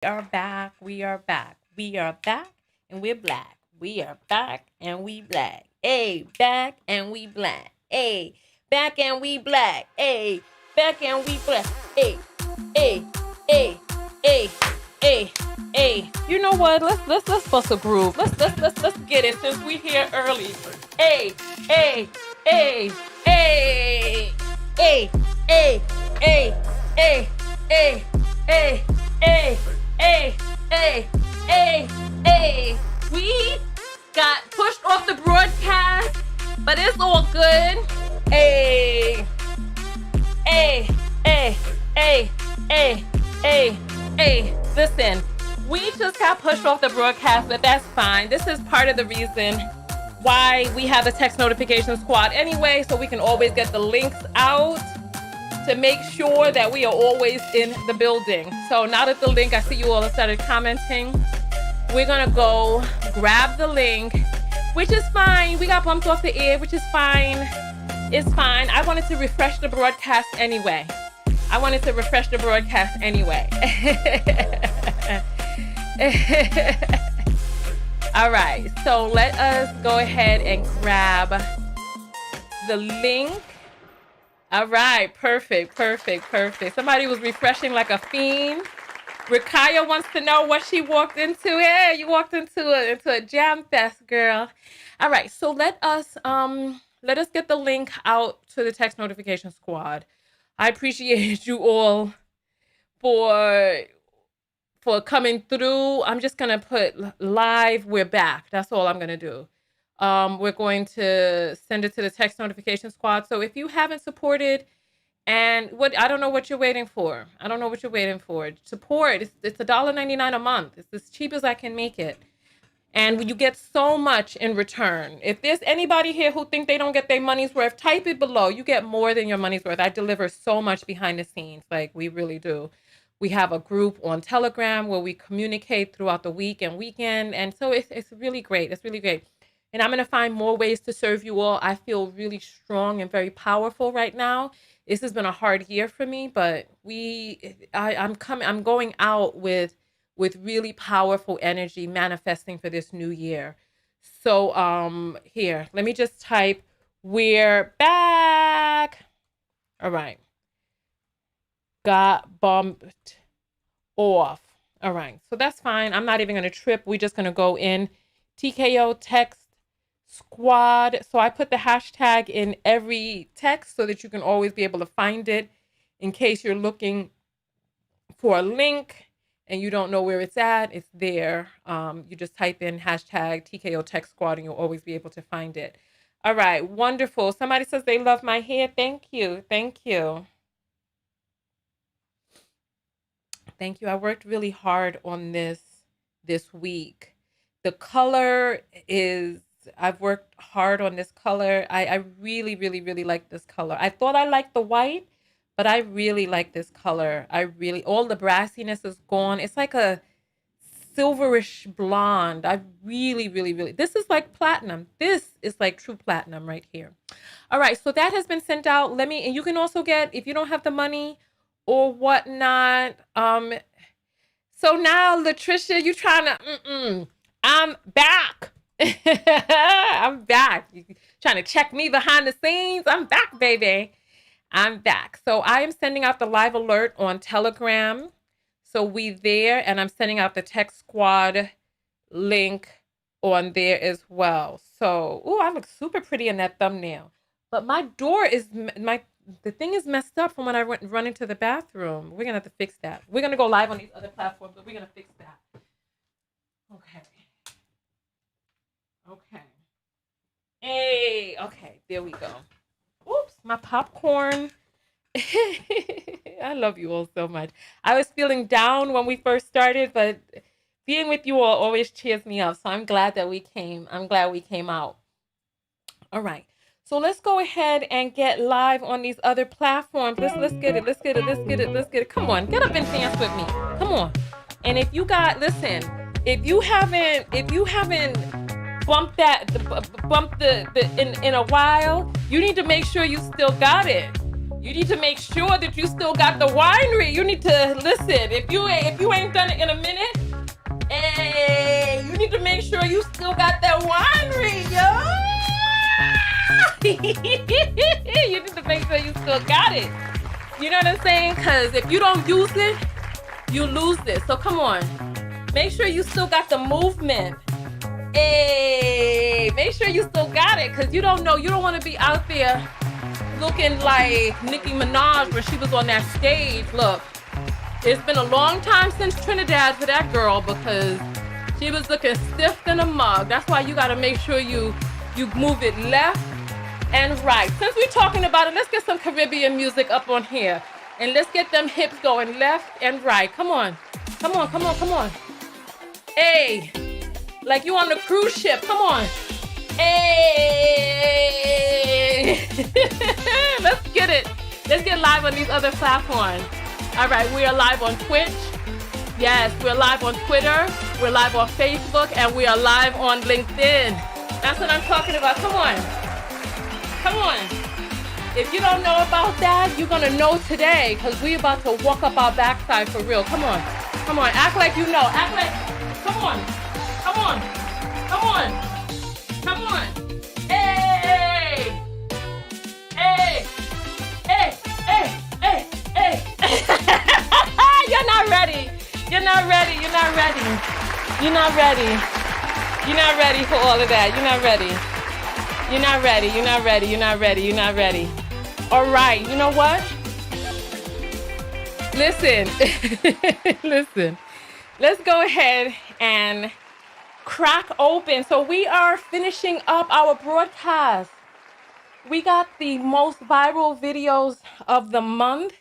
Are back. We are back. We are back and we're black. We are back and we black. Hey, back and we black. Hey, back and we black. Hey, back and we black. Hey, hey, hey, hey, hey, hey. You know what? Let's bust a groove. Let's get it since we here early. Hey, hey, hey, hey, hey, hey, hey, hey, hey, hey, hey. Hey, hey, hey, hey. We got pushed off the broadcast, but it's all good. Hey, hey, hey, hey, hey, hey, hey. Listen, we just got pushed off the broadcast, but that's fine. This is part of the reason why we have the text notification squad anyway, so we can always get the links out to make sure that we are always in the building. So now that the link, I see you all have started commenting. We're gonna go grab the link, which is fine. We got bumped off the air, which is fine. It's fine. I wanted to refresh the broadcast anyway. All right, so let us go ahead and grab the link. All right, perfect. Somebody was refreshing like a fiend. Rakaya wants to know what she walked into. Hey, you walked into a jam fest, girl. All right, so let us get the link out to the text notification squad. I appreciate you all for coming through. I'm just gonna put live. We're back. That's all I'm gonna do. We're going to send it to the text notification squad. So if you haven't supported, and I don't know what you're waiting for. Support. It's $1.99 a month. It's as cheap as I can make it. And you get so much in return. If there's anybody here who think they don't get their money's worth, type it below. You get more than your money's worth. I deliver so much behind the scenes. Like, we really do. We have a group on Telegram where we communicate throughout the week and weekend. And so it's really great. It's really great. And I'm going to find more ways to serve you all. I feel really strong and very powerful right now. This has been a hard year for me, but I'm going out with really powerful energy manifesting for this new year. So here, let me just type, we're back. All right. Got bumped off. All right. So that's fine. I'm not even going to trip. We're just going to go in TKO text squad. So I put the hashtag in every text so that you can always be able to find it in case you're looking for a link and you don't know where it's at. It's there. You just type in hashtag TKO text squad and you'll always be able to find it. All right, wonderful. Somebody says they love my hair. Thank you. I worked really hard on this week. The color is, I've worked hard on this color. I really like this color. I thought I liked the white, but I really like this color. All the brassiness is gone. It's like a silverish blonde. I really, this is like platinum. This is like true platinum right here. All right, so that has been sent out. And you can also get, if you don't have the money or whatnot. So now, Latricia, you trying to, I'm back. I'm back. You trying to check me behind the scenes? I'm back, baby. I'm back. So I am sending out the live alert on Telegram. So we there, and I'm sending out the text squad link on there as well. So, I look super pretty in that thumbnail. But my door is, the thing is messed up from when I run into the bathroom. We're going to have to fix that. We're going to go live on these other platforms, but we're going to fix that. Okay. Hey, okay, there we go. Oops, my popcorn. I love you all so much. I was feeling down when we first started, but being with you all always cheers me up. So I'm glad that we came. I'm glad we came out. All right. So let's go ahead and get live on these other platforms. Let's get it. Come on, get up and dance with me. Come on. And if you haven't bumped the in a while, you need to make sure you still got it. You need to make sure that you still got the winery. You need to listen. If you ain't done it in a minute, hey, you need to make sure you still got that winery, yo. You need to make sure you still got it. You know what I'm saying? Because if you don't use it, you lose it. So come on. Make sure you still got the movement. Hey, make sure you still got it, because you don't know. You don't want to be out there looking like Nicki Minaj when she was on that stage. Look, it's been a long time since Trinidad for that girl, because she was looking stiff in a mug. That's why you got to make sure you move it left and right. Since we're talking about it, let's get some Caribbean music up on here. And let's get them hips going left and right. Come on. Come on, come on, come on. Hey, like you on the cruise ship. Come on. Hey. Let's get it. Let's get live on these other platforms. All right, we are live on Twitch. Yes, we're live on Twitter. We're live on Facebook, and we are live on LinkedIn. That's what I'm talking about. Come on. Come on. If you don't know about that, you're going to know today, because we're about to walk up our backside for real. Come on. Come on. Act like you know. Act like, come on. Come on. Come on. Come on. Hey. Hey. Hey. Hey. Hey. Hey. You're not ready. You're not ready. You're not ready. You're not ready. You're not ready for all of that. You're not ready. You're not ready. You're not ready. You're not ready. You're not ready. All right. You know what? Listen. Listen. Let's go ahead and crack open. So we are finishing up our broadcast. We got the most viral videos of the month.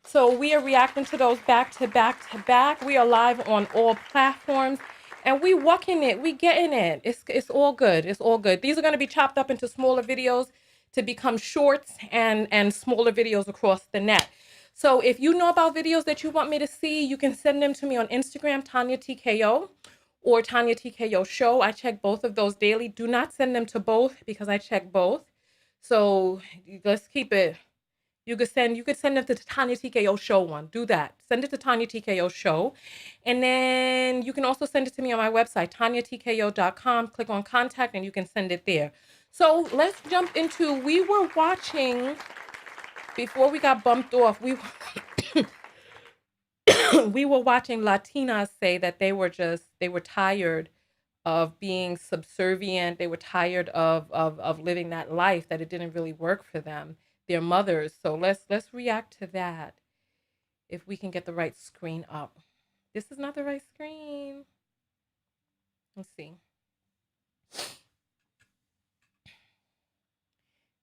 So we are reacting to those back to back to back. We are live on all platforms. And we walking it, we getting it. It's all good. It's all good. These are going to be chopped up into smaller videos to become shorts and smaller videos across the net. So if you know about videos that you want me to see, you can send them to me on Instagram, Tonya TKO, or Tonya TKO Show. I check both of those daily. Do not send them to both, because I check both. So let's keep it. You could send them to the Tonya TKO Show one. Do that. Send it to Tonya TKO Show. And then you can also send it to me on my website, tonyatko.com. Click on contact and you can send it there. So let's jump into, we were watching, before we got bumped off, we were watching Latinas say that they were tired of being subservient. They were tired of living that life, that it didn't really work for them, their mothers. So let's react to that. If we can get the right screen up. This is not the right screen. Let's see.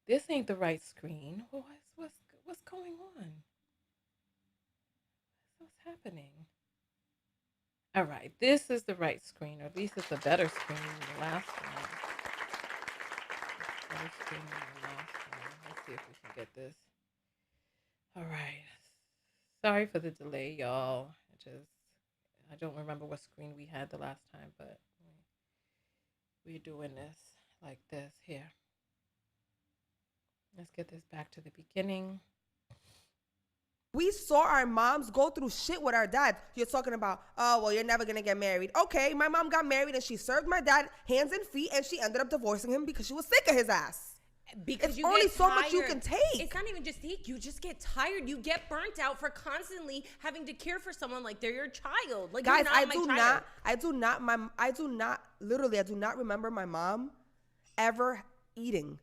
This ain't the right screen. What's going on? What's happening? All right, this is the right screen, or at least it's a better screen than the last one. Better screen than the last one. Let's see if we can get this. All right. Sorry for the delay, y'all. I don't remember what screen we had the last time, but we're doing this like this here. Let's get this back to the beginning. We saw our moms go through shit with our dads. You're talking about, oh, well, you're never going to get married. Okay, my mom got married and she served my dad hands and feet, and she ended up divorcing him because she was sick of his ass. Because it's you only get so tired. much you can take. It's not even just take. You just get tired. You get burnt out for constantly having to care for someone like they're your child. Like, guys, I do not remember my mom ever eating.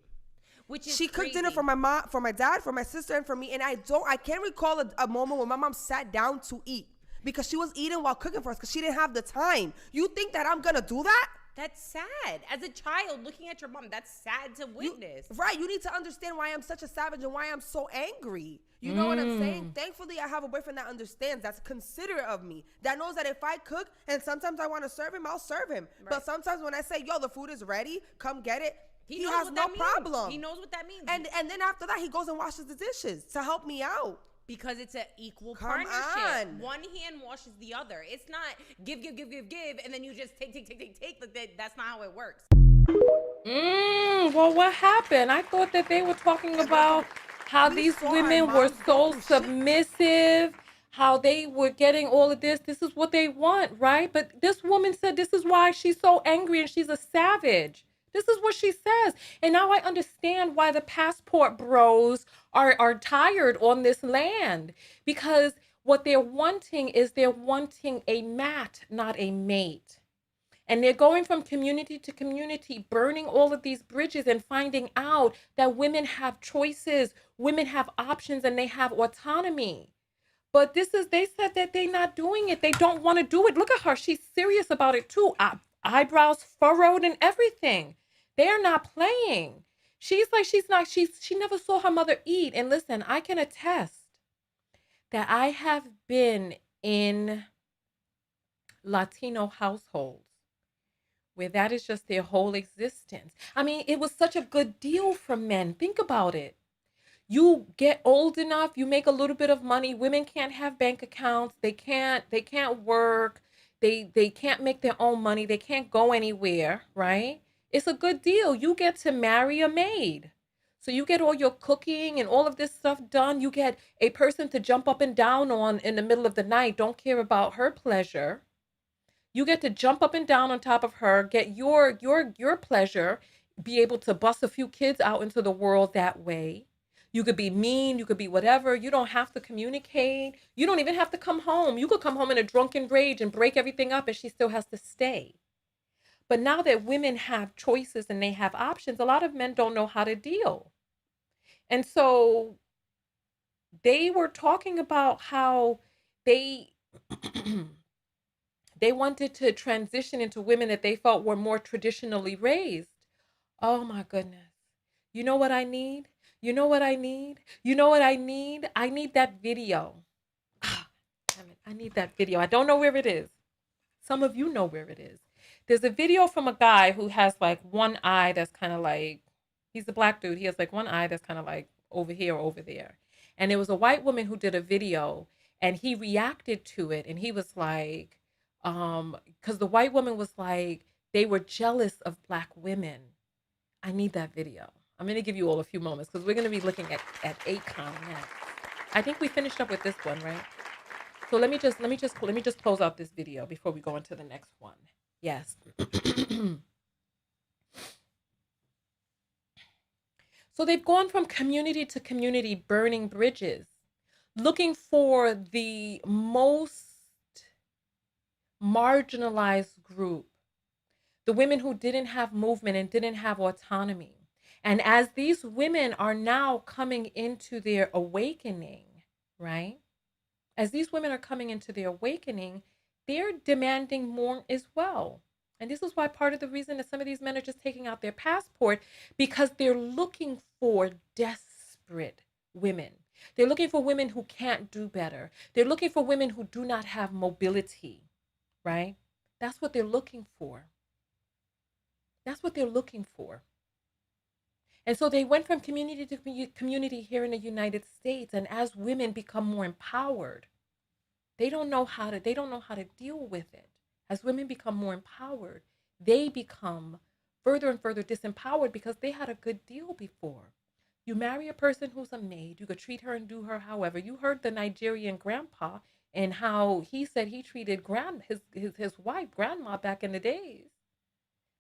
Which is she cooked crazy. dinner for my mom, for my dad, for my sister, and for me. And I can't recall a moment when my mom sat down to eat, because she was eating while cooking for us, because she didn't have the time. You think that I'm gonna do that? That's sad. As a child, looking at your mom, that's sad to witness. You need to understand why I'm such a savage and why I'm so angry. You know what I'm saying? Thankfully, I have a boyfriend that understands, that's considerate of me, that knows that if I cook and sometimes I want to serve him, I'll serve him. Right. But sometimes when I say, yo, the food is ready, come get it, he has no problem. He knows what that means. And then after that, he goes and washes the dishes to help me out. Because it's an equal partnership. One hand washes the other. It's not give, and then you just take. That's not how it works. Well, what happened? I thought that they were talking about how We these saw our women were moms go so through shit. submissive, how they were getting all of this. This is what they want, right? But this woman said this is why she's so angry and she's a savage. This is what she says. And now I understand why the passport bros are tired on this land, because what they're wanting is they're wanting a mat, not a mate. And they're going from community to community, burning all of these bridges and finding out that women have choices, women have options, and they have autonomy. But they said that they're not doing it. They don't want to do it. Look at her. She's serious about it too. Eyebrows furrowed and everything. They're not playing. She never saw her mother eat. And listen, I can attest that I have been in Latino households where that is just their whole existence. I mean, it was such a good deal for men. Think about it. You get old enough, you make a little bit of money. Women can't have bank accounts. They can't work. They can't make their own money. They can't go anywhere, right? It's a good deal. You get to marry a maid. So you get all your cooking and all of this stuff done. You get a person to jump up and down on in the middle of the night, don't care about her pleasure. You get to jump up and down on top of her, get your pleasure, be able to bust a few kids out into the world that way. You could be mean, you could be whatever. You don't have to communicate. You don't even have to come home. You could come home in a drunken rage and break everything up and she still has to stay. But now that women have choices and they have options, a lot of men don't know how to deal. And so they were talking about how they they wanted to transition into women that they felt were more traditionally raised. Oh my goodness. You know what I need? You know what I need? You know what I need? I need that video. Ah, damn it. I need that video. I don't know where it is. Some of you know where it is. There's a video from a guy who has like one eye that's kind of like, he's a black dude. He has like one eye that's kind of like over here or over there. And there was a white woman who did a video and he reacted to it. And he was like, because the white woman was like, they were jealous of black women. I need that video. I'm going to give you all a few moments because we're going to be looking at Akon next. I think we finished up with this one, right? So let me just close out this video before we go into the next one. Yes. So they've gone from community to community, burning bridges, looking for the most marginalized group, the women who didn't have movement and didn't have autonomy. And as these women are now coming into their awakening, right? As these women are coming into their awakening, they're demanding more as well. And this is why part of the reason that some of these men are just taking out their passport, because they're looking for desperate women. They're looking for women who can't do better. They're looking for women who do not have mobility, right? That's what they're looking for. That's what they're looking for. And so they went from community to community here in the United States. And as women become more empowered, they don't know how to deal with it. As women become more empowered, they become further and further disempowered because they had a good deal before. You marry a person who's a maid, you could treat her and do her however. You heard the Nigerian grandpa and how he said he treated his wife, grandma, back in the days.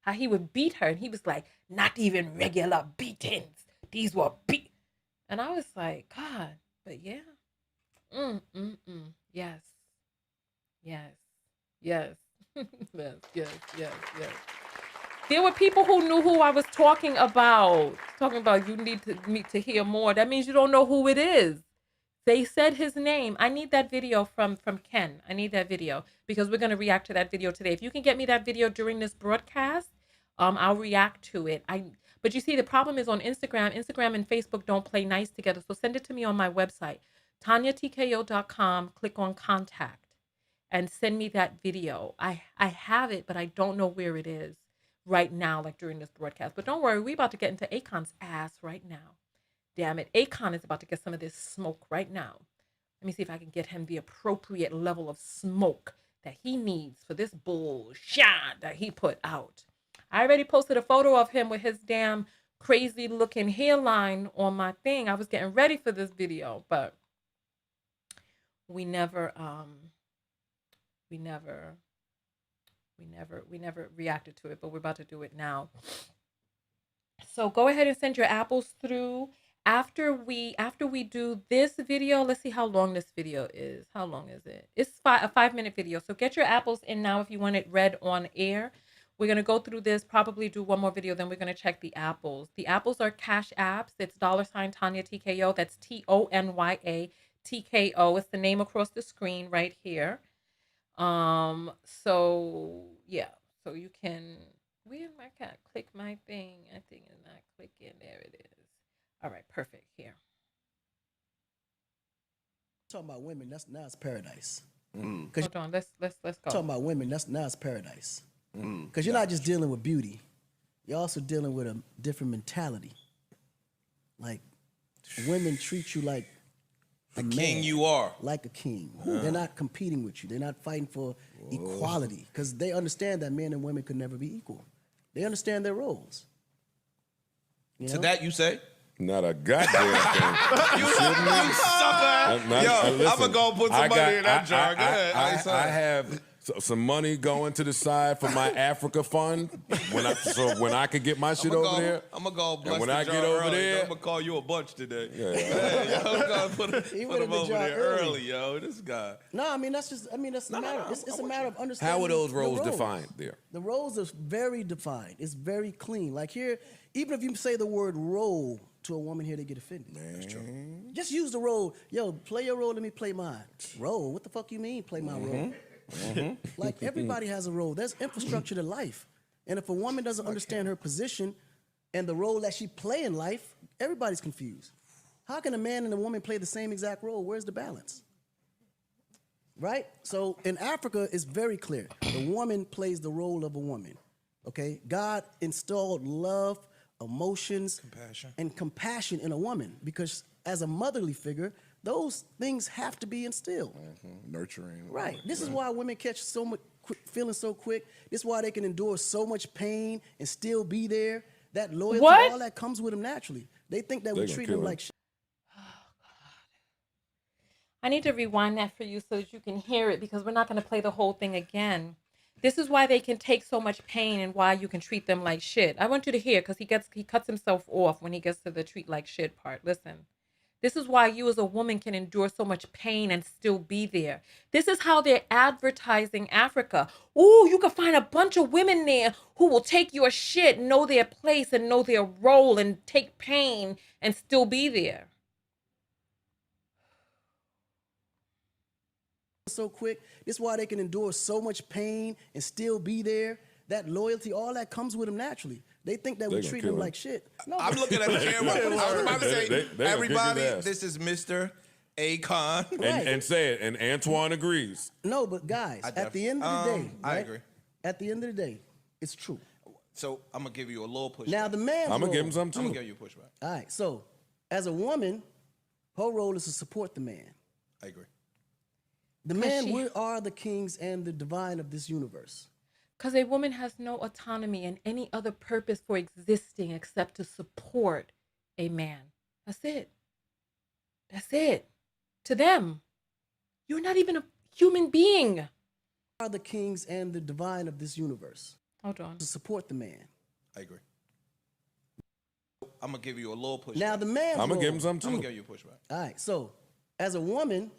How he would beat her and he was like, not even regular beatings. These were beat. And I was like, God, but yeah. Yes. Yes. Yes. Yes. There were people who knew who I was talking about. Talking about you need to hear more. That means you don't know who it is. They said his name. I need that video from Ken. I need that video because we're going to react to that video today. If you can get me that video during this broadcast, I'll react to it. But you see, the problem is on Instagram. Instagram and Facebook don't play nice together. So send it to me on my website, TonyaTKO.com. Click on contact and send me that video. I have it, but I don't know where it is right now, like during this broadcast. But don't worry, we're about to get into Akon's ass right now. Damn it. Akon is about to get some of this smoke right now. Let me see if I can get him the appropriate level of smoke that he needs for this bullshit that he put out. I already posted a photo of him with his damn crazy looking hairline on my thing. I was getting ready for this video, but we never reacted to it, but we're about to do it now. So go ahead and send your apples through. After we do this video, let's see how long this video is. How long is it? It's a 5-minute video. So get your apples in now if you want it read on air. We're going to go through this, probably do one more video, then we're going to check the apples. The apples are Cash Apps. It's $Tonya TKO. That's TONYA TKO. It's the name across the screen right here. So yeah, so you can, where am I? Can't click my thing. I think it's not clicking. There it is. All right, perfect. Here. Talking about women, now it's paradise. Hold on, let's go. Talking about women, now it's paradise. Because you're not just dealing with beauty, you're also dealing with a different mentality. Like, women treat you like the king you are. Like a king. They're not competing with you. They're not fighting for equality because they understand that men and women could never be equal. They understand their roles. You know? To that you say? Not a goddamn thing. You sucker. Yo, I'm going to go put some money in that jar. Go ahead. I have some money going to the side for my Africa fund when I could get my shit over there. I'm going to go bless when the I jar get over early. there, I'm going to call you a bunch today. Yeah. Hey, yo, I'm going to put him over there early, yo. This guy. No, I mean, that's a matter. It's a matter of understanding. How are those roles the defined there? The roles are very defined. It's very clean. Like here, even if you say the word role to a woman here, they get offended. That's true. Just use the role. Yo, play your role, let me play mine. Role? What the fuck you mean, play my role? Like, everybody has a role. There's infrastructure to life. And if a woman doesn't understand her position and the role that she play in life, everybody's confused. How can a man and a woman play the same exact role? Where's the balance? Right? So in Africa, it's very clear. The woman plays the role of a woman. Okay? God installed love, emotions, and compassion in a woman because as a motherly figure, those things have to be instilled. Nurturing. Right. This is why women catch so much feeling so quick. This is why they can endure so much pain and still be there. That loyalty, all that comes with them naturally. They think that we treat them like shit. Oh, God. I need to rewind that for you so that you can hear it because we're not going to play the whole thing again. This is why they can take so much pain and why you can treat them like shit. I want you to hear because he cuts himself off when he gets to the treat like shit part. Listen. This is why you as a woman can endure so much pain and still be there. This is how they're advertising Africa. Ooh, you can find a bunch of women there who will take your shit, know their place and know their role and take pain and still be there. So quick. This is why they can endure so much pain and still be there. That loyalty, all that comes with them naturally. They think that we treat them like shit. No, I'm looking at the camera. I was about to say, everybody, this is Mr. Akon. And say it, and Antoine agrees. No, but guys, at the end of the day, I agree. At the end of the day, it's true. So I'm going to give you a little pushback. Now, the man's I'm going to give him some too. I'm going to give you a pushback. All right, so as a woman, her role is to support the man. I agree. The man, we are the kings and the divine of this universe. Because a woman has no autonomy and any other purpose for existing except to support a man. That's it. That's it. To them, you're not even a human being. We are the kings and the divine of this universe. Hold on. To support the man. I agree. I'm going to give you a little pushback. Now, the man's I'm going to give him some too. I'm going to give you a pushback. All right, so as a woman,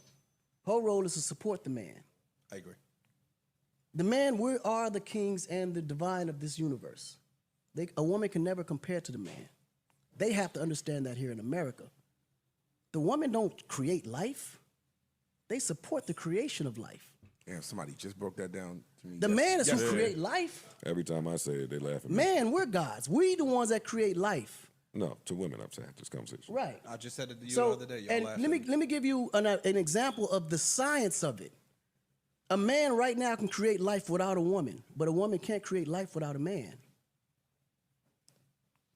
her role is to support the man. I agree. The man, we are the kings and the divine of this universe. A woman can never compare to the man. They have to understand that here in America. The woman don't create life. They support the creation of life. Damn, somebody just broke that down to me. The man is who create life. Every time I say it, they laugh at me. Man, we're gods. We the ones that create life. No, to women, I'm saying, this conversation. Right. I just said it to you the other day. Y'all and let me give you an example of the science of it. A man right now can create life without a woman, but a woman can't create life without a man.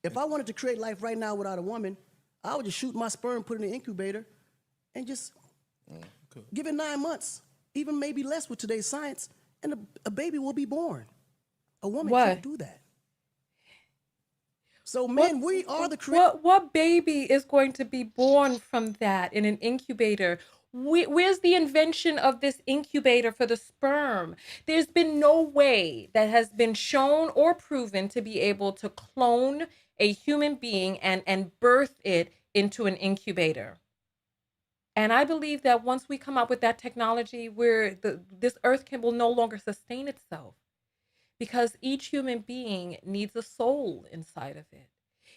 If I wanted to create life right now without a woman, I would just shoot my sperm, put it in the incubator, and just give it 9 months, even maybe less with today's science, and a baby will be born. A woman can't do that. So men, we are the creators. What baby is going to be born from that in an incubator? Where's the invention of this incubator for the sperm? There's been no way that has been shown or proven to be able to clone a human being and birth it into an incubator. And I believe that once we come up with that technology, where this earth will no longer sustain itself, because each human being needs a soul inside of it.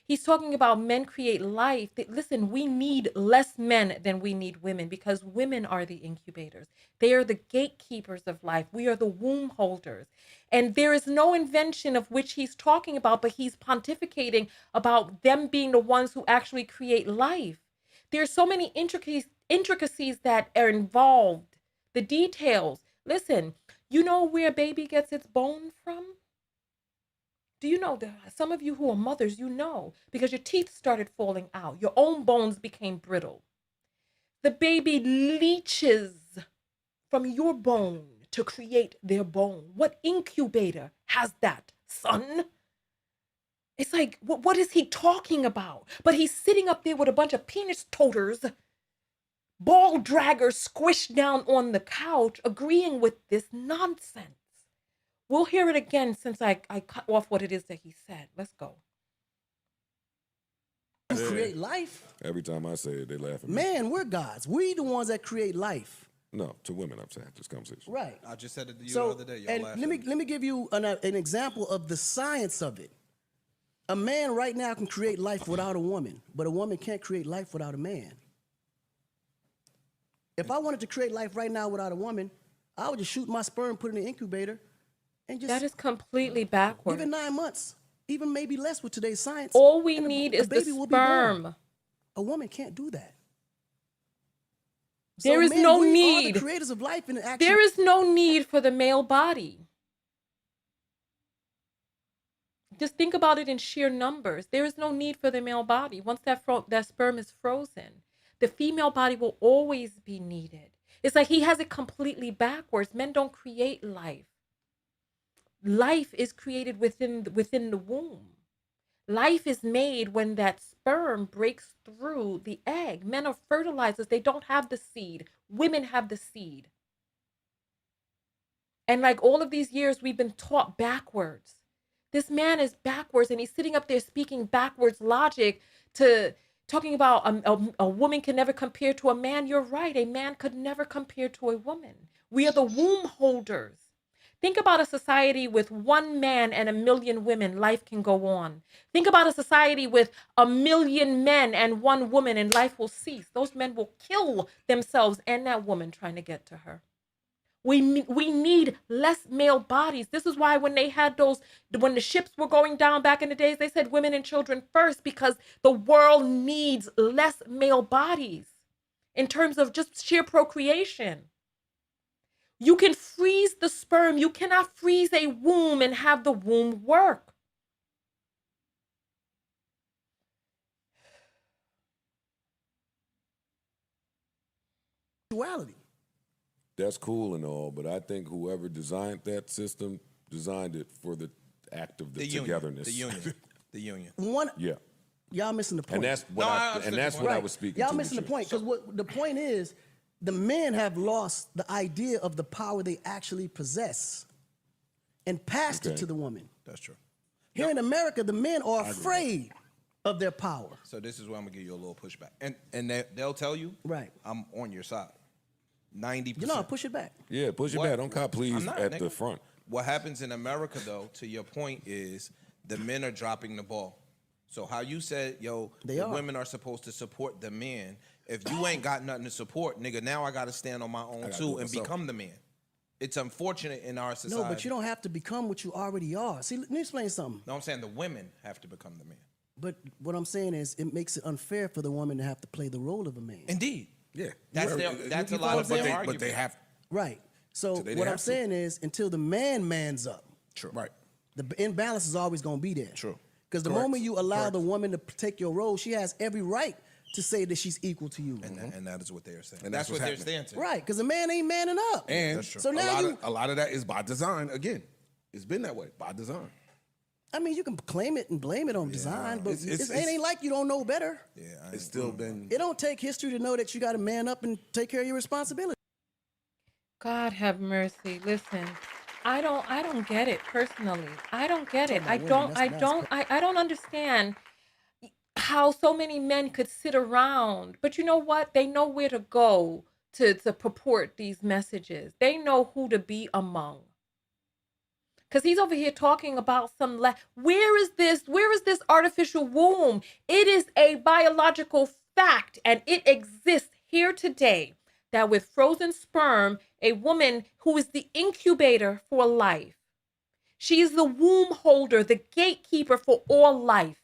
He's talking about men create life. Listen, we need less men than we need women, because women are the incubators. They are the gatekeepers of life. We are the womb holders. And there is no invention of which he's talking about, but he's pontificating about them being the ones who actually create life. There's so many intricacies that are involved, the details. Listen, you know where a baby gets its bone from? Do you know that some of you who are mothers, you know, because your teeth started falling out, your own bones became brittle. The baby leaches from your bone to create their bone. What incubator has that, son? It's like, what is he talking about? But he's sitting up there with a bunch of penis toters, ball draggers squished down on the couch, agreeing with this nonsense. We'll hear it again since I cut off what it is that he said. Let's go. Create life. Every time I say it, they laugh at me. Man, we're gods. We the ones that create life. No, to women, I'm saying this conversation. Right. I just said it to you the other day. Y'all and laughed let me give you an example of the science of it. A man right now can create life without a woman, but a woman can't create life without a man. If I wanted to create life right now without a woman, I would just shoot my sperm, put it in the incubator, and just... That is completely backwards. Give it 9 months, even maybe less with today's science. All we need is the sperm. A woman can't do that. There is no need. We are the creators of life in action. There is no need for the male body. Just think about it in sheer numbers. There is no need for the male body. Once that sperm is frozen, the female body will always be needed. It's like he has it completely backwards. Men don't create life. Life is created within the womb. Life is made when that sperm breaks through the egg. Men are fertilizers. They don't have the seed. Women have the seed. And like all of these years, we've been taught backwards. This man is backwards, and he's sitting up there speaking backwards logic to talking about a woman can never compare to a man. You're right. A man could never compare to a woman. We are the womb holders. Think about a society with one man and 1 million women. Life can go on. Think about a society with 1 million men and 1 woman, and life will cease. Those men will kill themselves and that woman trying to get to her. We need less male bodies. This is why when the ships were going down back in the days, they said women and children first, because the world needs less male bodies in terms of just sheer procreation. You can freeze the sperm. You cannot freeze a womb and have the womb work. Duality. That's cool and all, but I think whoever designed that system designed it for the act of the togetherness. The union. Yeah. Y'all missing the point. And that's what I was speaking to. Y'all missing the point, because what the point is, the men have lost the idea of the power they actually possess and passed it to the woman. That's true. Here in America, the men are afraid of their power. So this is where I'm gonna give you a little pushback, and they'll tell you, right, I'm on your side. 90%. You know, push it back. Yeah, push it back. Don't cop please at the front. What happens in America, though, to your point, is the men are dropping the ball. So how you said, the women are supposed to support the men. If you ain't got nothing to support, nigga, now I got to stand on my own too and become the man. It's unfortunate in our society. No, but you don't have to become what you already are. See, let me explain something. No, I'm saying the women have to become the man. But what I'm saying is it makes it unfair for the woman to have to play the role of a man. Indeed. Yeah. That's a lot of their argument. But they have. Right. So what I'm saying is until the man mans up. True. Right. The imbalance is always going to be there. True. Because the moment you allow the woman to take your role, she has every right to say that she's equal to you. And that is what they're saying. And that's what happening. they're saying. Right, because a man ain't manning up. And so now a lot of that is by design. Again, it's been that way, by design. I mean, you can claim it and blame it on design, but it ain't like you don't know better. Yeah, it's still been. It don't take history to know that you got to man up and take care of your responsibility. God have mercy. Listen, I don't get it personally. I don't get it. I don't understand how so many men could sit around. But you know what? They know where to go to purport these messages. They know who to be among. Because he's over here talking about where is this artificial womb? It is a biological fact, and it exists here today, that with frozen sperm, a woman who is the incubator for life, she is the womb holder, the gatekeeper for all life.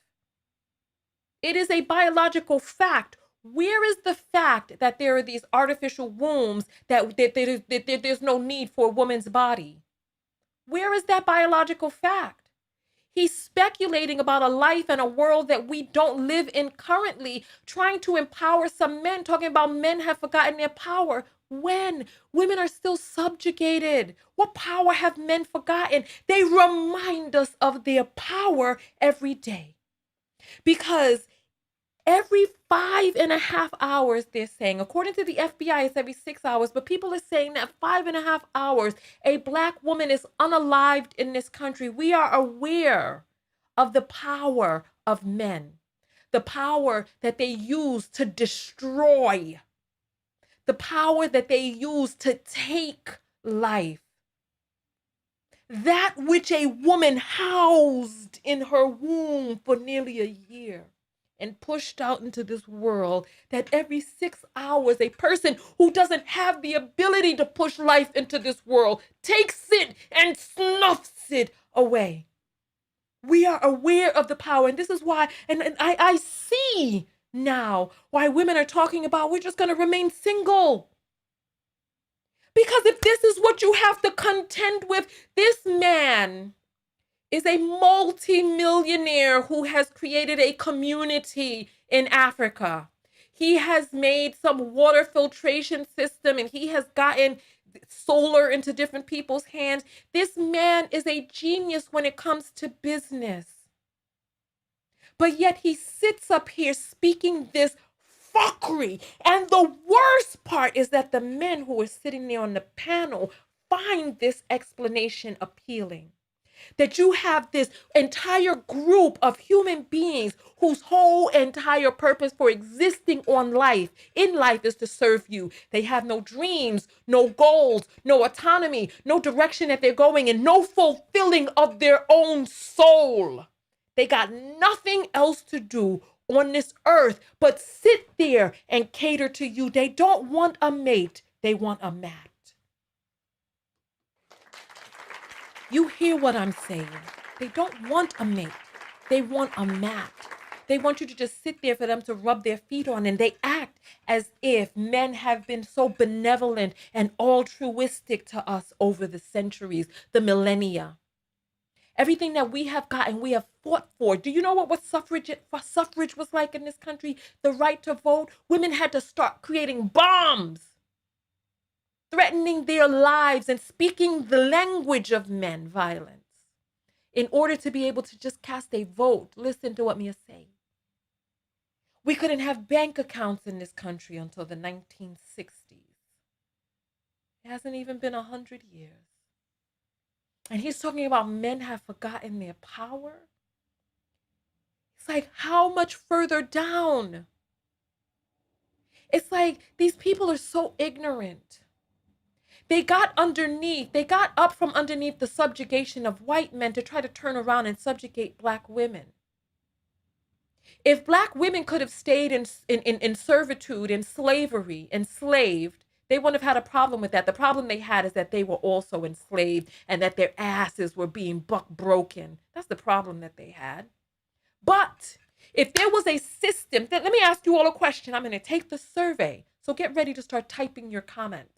It is a biological fact. Where is the fact that there are these artificial wombs, that there's no need for a woman's body? Where is that biological fact? He's speculating about a life and a world that we don't live in currently, trying to empower some men, talking about men have forgotten their power. When? Women are still subjugated. What power have men forgotten? They remind us of their power every day. Because every 5.5 hours, they're saying, according to the FBI, it's every 6 hours, but people are saying that 5.5 hours, a Black woman is unalived in this country. We are aware of the power of men, the power that they use to destroy, the power that they use to take life. That which a woman housed in her womb for nearly a year and pushed out into this world, that every 6 hours, a person who doesn't have the ability to push life into this world takes it and snuffs it away. We are aware of the power, and this is why, and I see now why women are talking about we're just going to remain single. Because if this is what you have to contend with, this man is a multi-millionaire who has created a community in Africa. He has made some water filtration system, and he has gotten solar into different people's hands. This man is a genius when it comes to business. But yet he sits up here speaking this fuckery. And the worst part is that the men who are sitting there on the panel find this explanation appealing. That you have this entire group of human beings whose whole entire purpose for existing in life is to serve you. They have no dreams, no goals, no autonomy, no direction that they're going in, no fulfilling of their own soul. They got nothing else to do on this earth but sit there and cater to you. They don't want a mate, they want a mat. You hear what I'm saying? They don't want a mate. They want a mat. They want you to just sit there for them to rub their feet on, and they act as if men have been so benevolent and altruistic to us over the centuries, the millennia. Everything that we have gotten, we have fought for. Do you know what suffrage was like in this country? The right to vote. Women had to start creating bombs, threatening their lives and speaking the language of men, violence, in order to be able to just cast a vote. Listen to what Mia say. We couldn't have bank accounts in this country until the 1960s. It hasn't even been 100 years. And he's talking about men have forgotten their power. It's like, how much further down? It's like these people are so ignorant. They got up from underneath the subjugation of white men to try to turn around and subjugate Black women. If Black women could have stayed in servitude, in slavery, enslaved, they wouldn't have had a problem with that. The problem they had is that they were also enslaved and that their asses were being broken. That's the problem that they had. But if there was a system, let me ask you all a question. I'm going to take the survey. So get ready to start typing your comments.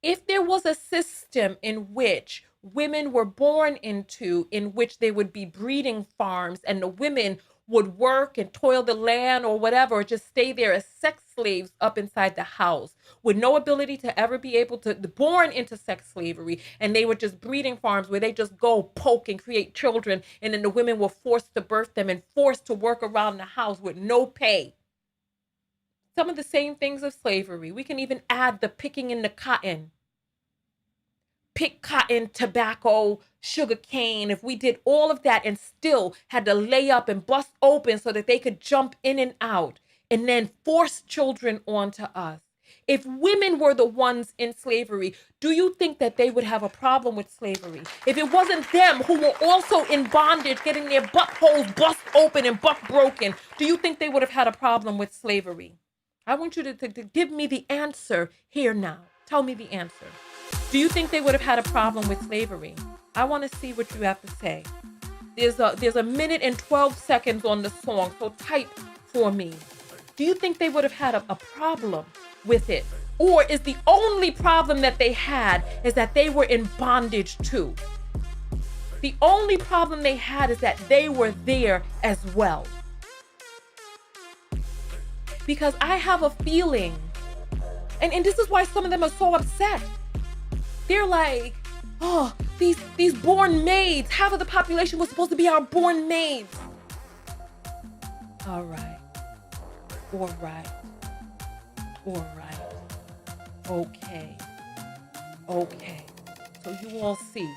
If there was a system in which women were born into, in which there would be breeding farms and the women would work and toil the land or whatever, or just stay there as sex slaves up inside the house with no ability to ever be able to, born into sex slavery. And they were just breeding farms where they just go poke and create children. And then the women were forced to birth them and forced to work around the house with no pay. Some of the same things of slavery. We can even add the picking in the cotton. Pick cotton, tobacco, sugar cane. If we did all of that and still had to lay up and bust open so that they could jump in and out and then force children onto us. If women were the ones in slavery, do you think that they would have a problem with slavery? If it wasn't them who were also in bondage, getting their buttholes bust open and butt broken, do you think they would have had a problem with slavery? I want you to give me the answer here now. Tell me the answer. Do you think they would have had a problem with slavery? I want to see what you have to say. There's a minute and 12 seconds on the song, so type for me. Do you think they would have had a problem with it? Or is the only problem that they had is that they were in bondage too? The only problem they had is that they were there as well. Because I have a feeling, and this is why some of them are so upset. They're like, oh, these born maids, half of the population was supposed to be our born maids. All right. Okay. So you all see.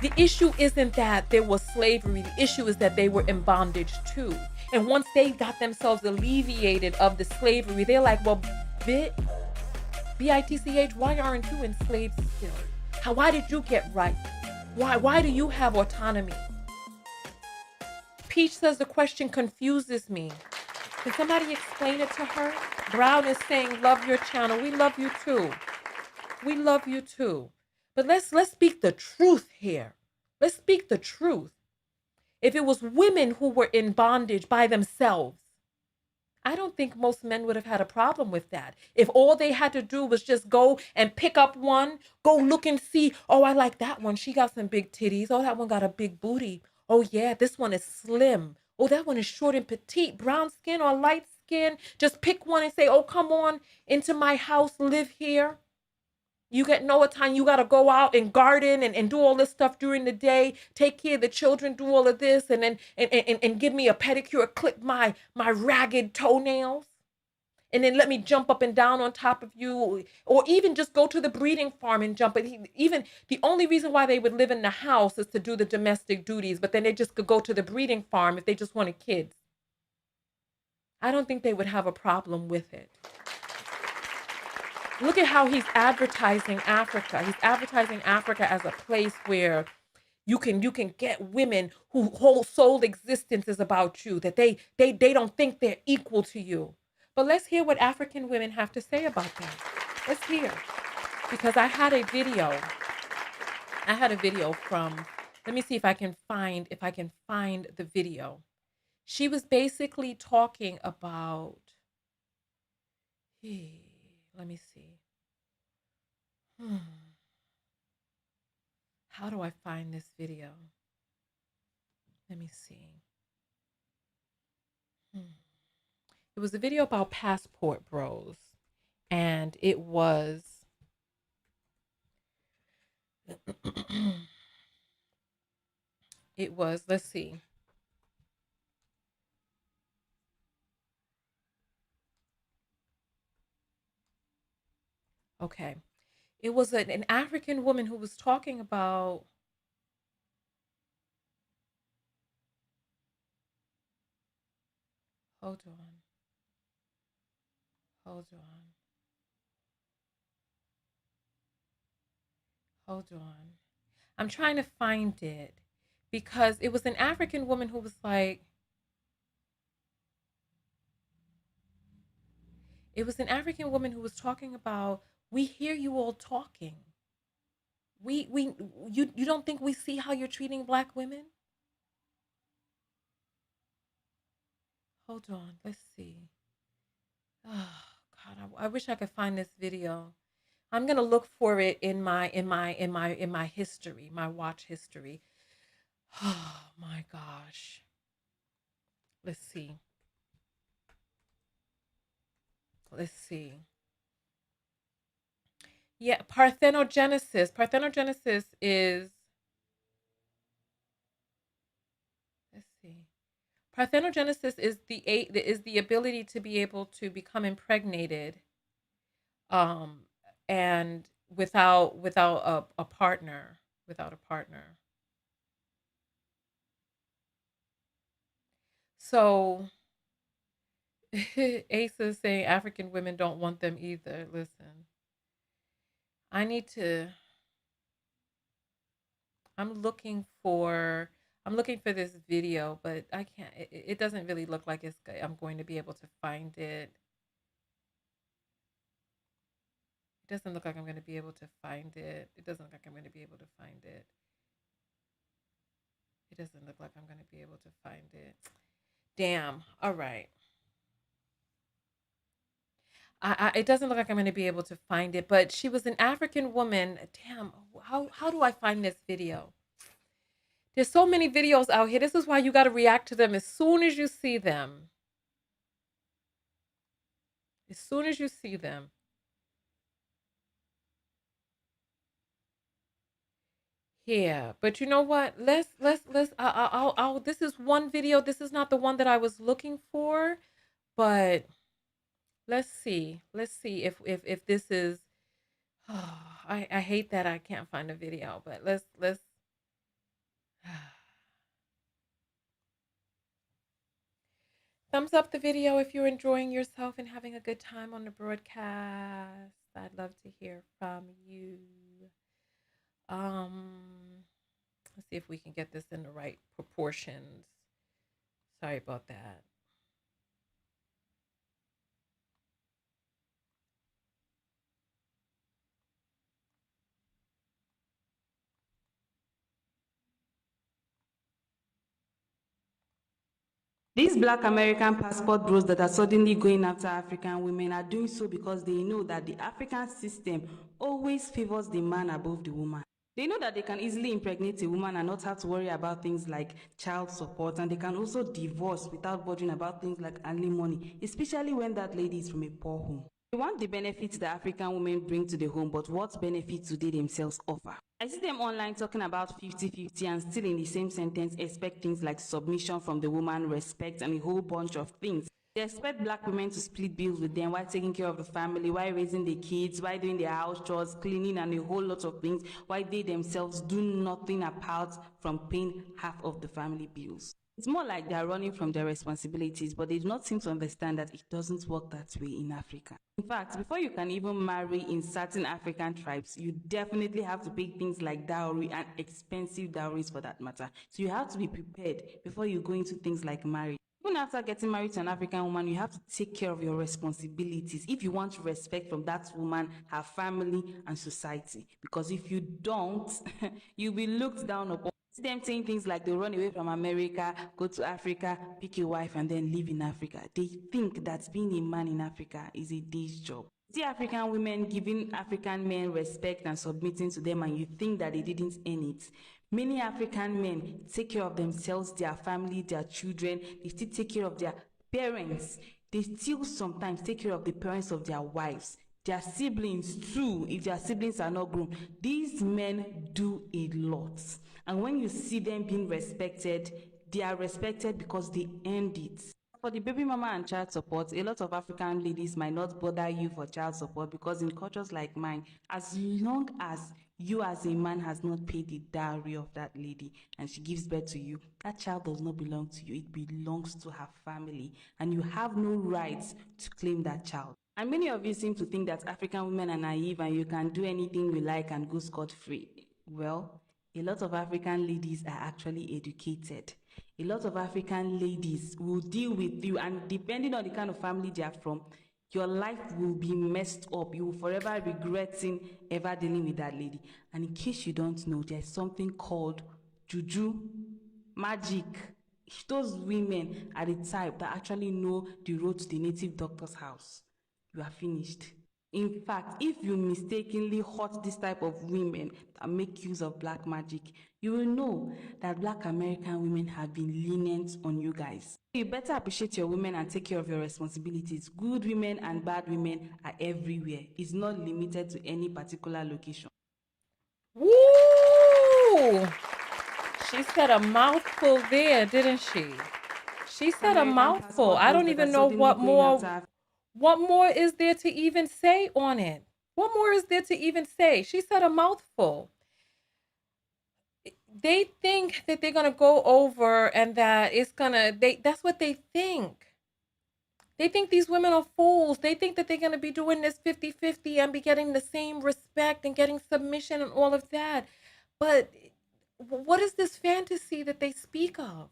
The issue isn't that there was slavery. The issue is that they were in bondage too. And once they got themselves alleviated of the slavery, they're like, well, B-I-T-C-H, why aren't you enslaved still? Why did you get rights? Why do you have autonomy? Peach says the question confuses me. Can somebody explain it to her? Brown is saying, love your channel. We love you too. But let's speak the truth here. Let's speak the truth. If it was women who were in bondage by themselves, I don't think most men would have had a problem with that. If all they had to do was just go and pick up one, go look and see, oh, I like that one. She got some big titties. Oh, that one got a big booty. Oh, yeah, this one is slim. Oh, that one is short and petite, brown skin or light skin. Just pick one and say, oh, come on into my house, live here. You get no time. You got to go out and garden and do all this stuff during the day. Take care of the children, do all of this, and then and give me a pedicure, clip my ragged toenails, and then let me jump up and down on top of you, or even just go to the breeding farm and jump. Even the only reason why they would live in the house is to do the domestic duties, but then they just could go to the breeding farm if they just wanted kids. I don't think they would have a problem with it. Look at how he's advertising Africa. He's advertising Africa as a place where you can get women whose whole sole existence is about you, that they don't think they're equal to you. But let's hear what African women have to say about that. Let's hear. Because I had a video from, let me see if I can find the video. She was basically talking about, let me see. How do I find this video? Let me see. It was a video about passport bros. And it was let's see. Okay. It was an African woman who was talking about, hold on. I'm trying to find it because it was an African woman who was like, talking about, we hear you all talking. You don't think we see how you're treating Black women? Hold on, let's see. Oh God, I wish I could find this video. I'm gonna look for it in my history, my watch history. Oh my gosh. Let's see. Let's see. Yeah, parthenogenesis. Parthenogenesis is, let's see. Parthenogenesis is the ability to be able to become impregnated, um, and without a partner, without a partner. So Ace is saying African women don't want them either. Listen, I need to. I'm looking for. I'm looking for this video, but I can't. It doesn't really look like I'm going to be able to find it. It doesn't look like I'm going to be able to find it. It doesn't look like I'm going to be able to find it. It doesn't look like I'm going to be able to find it. Damn. All right. It doesn't look like I'm going to be able to find it, but she was an African woman. Damn. How do I find this video? There's so many videos out here. This is why you got to react to them as soon as you see them. As soon as you see them. Yeah, but you know what? I'll this is one video. This is not the one that I was looking for, but let's see. Let's see if this is. Oh, I hate that I can't find a video, but let's. Thumbs up the video if you're enjoying yourself and having a good time on the broadcast. I'd love to hear from you. Let's see if we can get this in the right proportions. Sorry about that. These black American passport bros that are suddenly going after African women are doing so because they know that the African system always favors the man above the woman. They know that they can easily impregnate a woman and not have to worry about things like child support, and they can also divorce without bothering about things like alimony, especially when that lady is from a poor home. They want the benefits the African women bring to the home, but what benefits do they themselves offer? I see them online talking about 50-50 and still in the same sentence expect things like submission from the woman, respect, and a whole bunch of things. They expect black women to split bills with them while taking care of the family, while raising the kids, while doing their house chores, cleaning, and a whole lot of things, while they themselves do nothing apart from paying half of the family bills. It's more like they're running from their responsibilities, but they do not seem to understand that it doesn't work that way in Africa. In fact, before you can even marry in certain African tribes, you definitely have to pay things like dowry and expensive dowries for that matter. So you have to be prepared before you go into things like marriage. Even after getting married to an African woman, you have to take care of your responsibilities if you want respect from that woman, her family, and society. Because if you don't, you'll be looked down upon. See them saying things like they run away from America, go to Africa, pick a wife, and then live in Africa. They think that being a man in Africa is a day's job. See African women giving African men respect and submitting to them, and you think that they didn't earn it. Many African men take care of themselves, their family, their children. They still take care of their parents. They still sometimes take care of the parents of their wives, their siblings too, if their siblings are not grown. These men do a lot. And when you see them being respected, they are respected because they earned it. For the baby mama and child support, a lot of African ladies might not bother you for child support because in cultures like mine, as long as you as a man has not paid the dowry of that lady and she gives birth to you, that child does not belong to you. It belongs to her family, and you have no rights to claim that child. And many of you seem to think that African women are naive and you can do anything you like and go scot-free. Well, a lot of African ladies are actually educated. A lot of African ladies will deal with you, and depending on the kind of family they are from, your life will be messed up. You will forever regretting ever dealing with that lady. And in case you don't know, there's something called juju, magic. Those women are the type that actually know the road to the native doctor's house. You are finished. In fact, if you mistakenly hurt this type of women that make use of black magic, you will know that black American women have been lenient on you guys. You better appreciate your women and take care of your responsibilities. Good women and bad women are everywhere. It's not limited to any particular location. Woo! She said a mouthful there, didn't she? She said a mouthful. I don't even know what more is there to even say on it. What more is there to even say? She said a mouthful. They think that they're gonna go over and that it's gonna that's what they think. They think these women are fools. They think that they're gonna be doing this 50-50 and be getting the same respect and getting submission and all of that. But what is this fantasy that they speak of?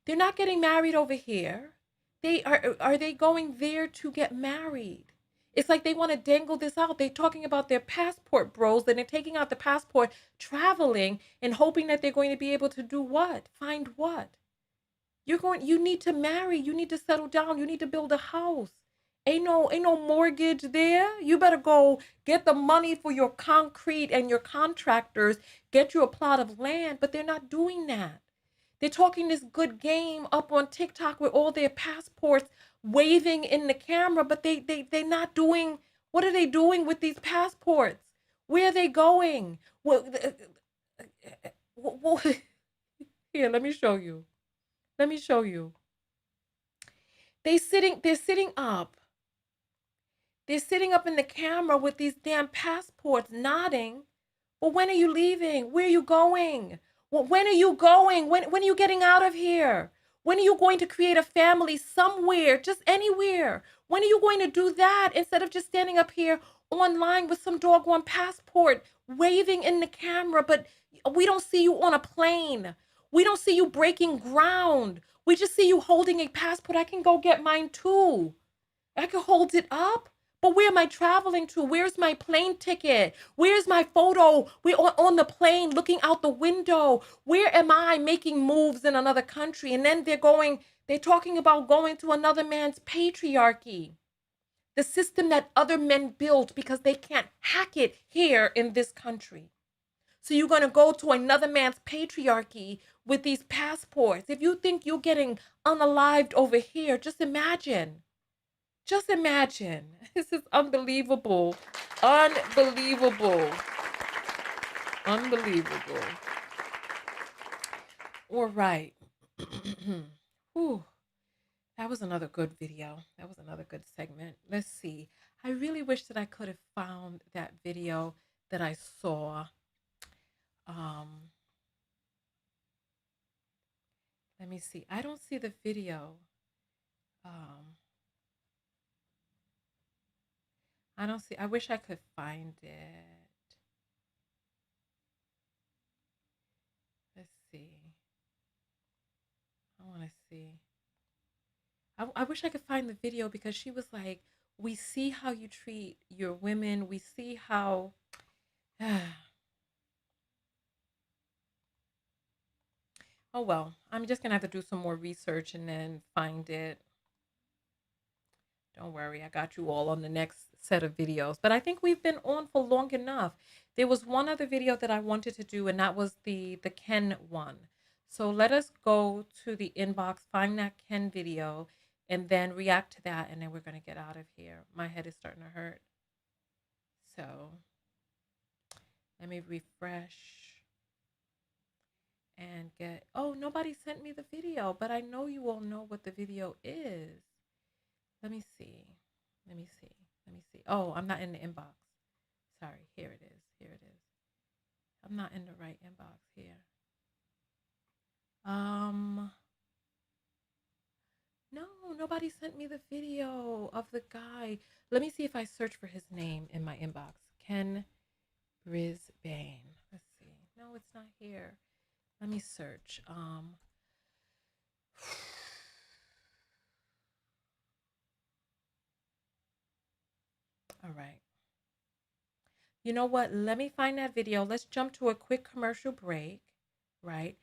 They're not getting married over here. Are they going there to get married? It's like they want to dangle this out. They're talking about their passport, bros, and they're taking out the passport, traveling, and hoping that they're going to be able to do what? Find what? You need to marry. You need to settle down. You need to build a house. Ain't no mortgage there. You better go get the money for your concrete and your contractors, get you a plot of land, but they're not doing that. They're talking this good game up on TikTok with all their passports waving in the camera, but they're not doing, what are they doing with these passports? Where are they going? Here, let me show you. Let me show you. They're sitting up. They're sitting up in the camera with these damn passports nodding. Well, when are you leaving? Where are you going? Well, when are you going? When are you getting out of here? When are you going to create a family somewhere, just anywhere? When are you going to do that instead of just standing up here online with some doggone passport, waving in the camera, but we don't see you on a plane. We don't see you breaking ground. We just see you holding a passport. I can go get mine too. I can hold it up. But where am I traveling to? Where's my plane ticket? Where's my photo? We're on the plane looking out the window. Where am I making moves in another country? And then they're talking about going to another man's patriarchy. The system that other men built because they can't hack it here in this country. So you're going to go to another man's patriarchy with these passports. If you think you're getting unalived over here, just imagine. Just imagine. This is unbelievable. Unbelievable. Unbelievable. All right. Whew. That was another good video. That was another good segment. Let's see. I really wish that I could have found that video that I saw. Let me see. I don't see the video. I don't see. I wish I could find it. Let's see. I want to see. I wish I could find the video because she was like, we see how you treat your women. We see how... Oh, well, I'm just going to have to do some more research and then find it. Don't worry, I got you all on the next set of videos. But I think we've been on for long enough. There was one other video that I wanted to do, and that was the Ken one. So let us go to the inbox, find that Ken video, and then react to that, and then we're going to get out of here. My head is starting to hurt. So let me refresh and get... Oh, nobody sent me the video, but I know you all know what the video is. Let me see. Let me see. Let me see. Oh, I'm not in the inbox. Sorry. Here it is. Here it is. I'm not in the right inbox here. No, nobody sent me the video of the guy. Let me see if I search for his name in my inbox. Ken Brisbane. Let's see. No, it's not here. Let me search. All right. You know what? Let me find that video. Let's jump to a quick commercial break, right?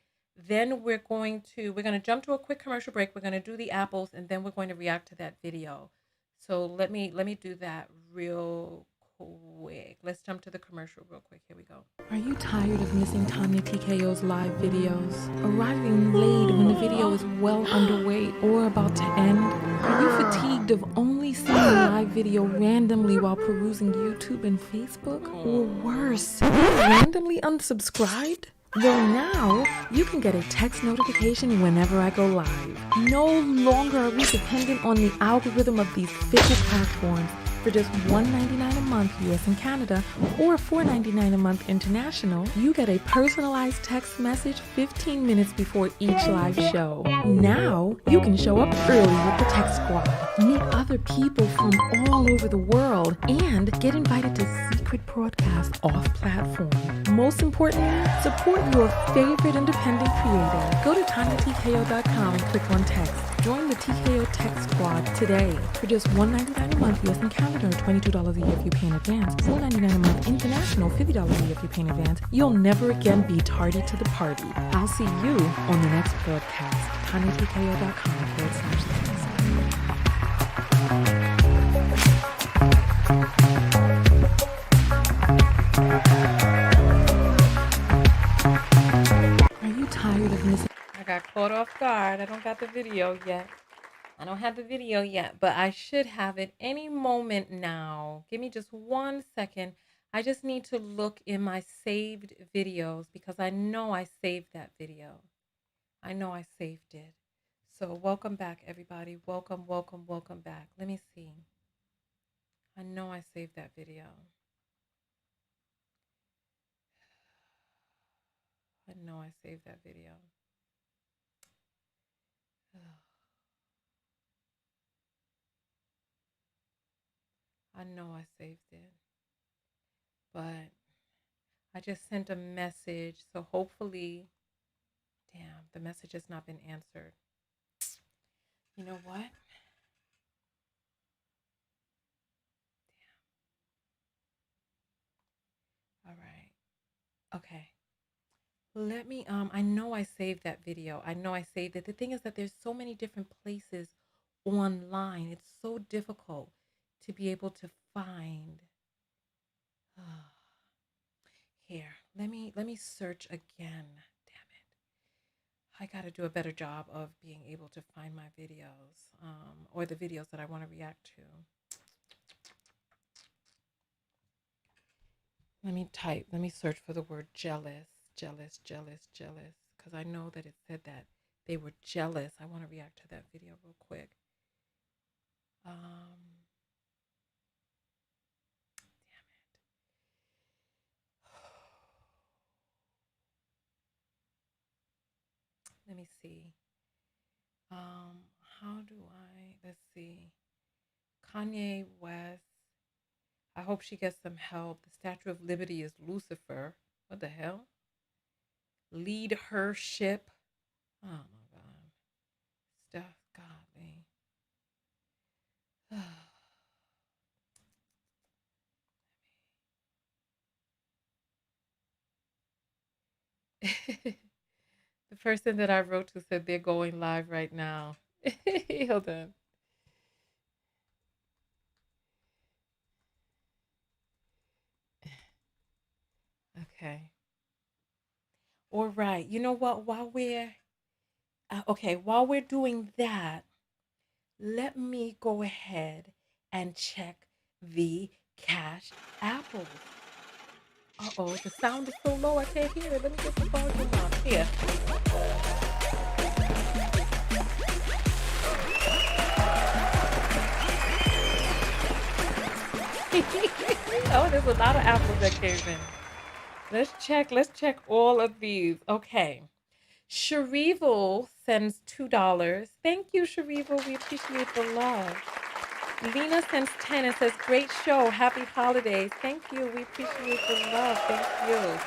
Then we're going to jump to a quick commercial break. We're going to do the apples, and then we're going to react to that video. So let me do that real quick. Let's jump to the commercial real quick. Here we go. Are you tired of missing Tonya TKO's live videos? Arriving late when the video is well underway or about to end? Are you fatigued of only seeing a live video randomly while perusing YouTube and Facebook? Or worse, randomly unsubscribed? Well, now you can get a text notification whenever I go live. No longer are we dependent on the algorithm of these fickle platforms. For just $1.99 a month US and Canada or $4.99 a month international, you get a personalized text message 15 minutes before each live show. Now, you can show up early with the Tech Squad, meet other people from all over the world, and get invited to secret broadcasts off-platform. Most importantly, support your favorite independent creator. Go to TonyaTKO.com and click on text. Join the TKO Tech Squad today for just $1.99 a month US and Canada, or $22 a year if you pay in advance, $4.99 a month international, $50 a year if you pay in advance. You'll never again be tardy to the party. I'll see you on the next broadcast. TonyaTKO.com/text. Are you tired of missing? I got caught off guard. I don't got the video yet. I don't have the video yet, but I should have it any moment now. Give me just 1 second. I just need to look in my saved videos because I know I saved that video. I know I saved it. So welcome back, everybody. Welcome, welcome, welcome back. Let me see. I know I saved that video. I know I saved that video. I know I saved it, but I just sent a message, so hopefully, damn, the message has not been answered. You know what? Damn. All right. Okay. Let me, I know I saved that video. I know I saved it. The thing is that there's so many different places online. It's so difficult to be able to find. Here, let me search again. Damn it. I got to do a better job of being able to find my videos, or the videos that I want to react to. Let me search for the word jealous, because I know that it said that they were jealous. I want to react to that video real quick. Let me see. Let's see. Kanye West. I hope she gets some help. The Statue of Liberty is Lucifer. What the hell? Lead her ship. Oh my God. Stuff godly. The person that I wrote to said they're going live right now. Hold on. Okay. All right. You know what? While we're doing that, let me go ahead and check the Cash Apples. Uh-oh, the sound is so low I can't hear it. Let me get the volume up here. Oh, there's a lot of apples that came in. Let's check all of these. Okay. Sharival sends $2. Thank you, Sharival. We appreciate the love. Lena sends 10 and says, great show. Happy holidays. Thank you. We appreciate the love. Thank you.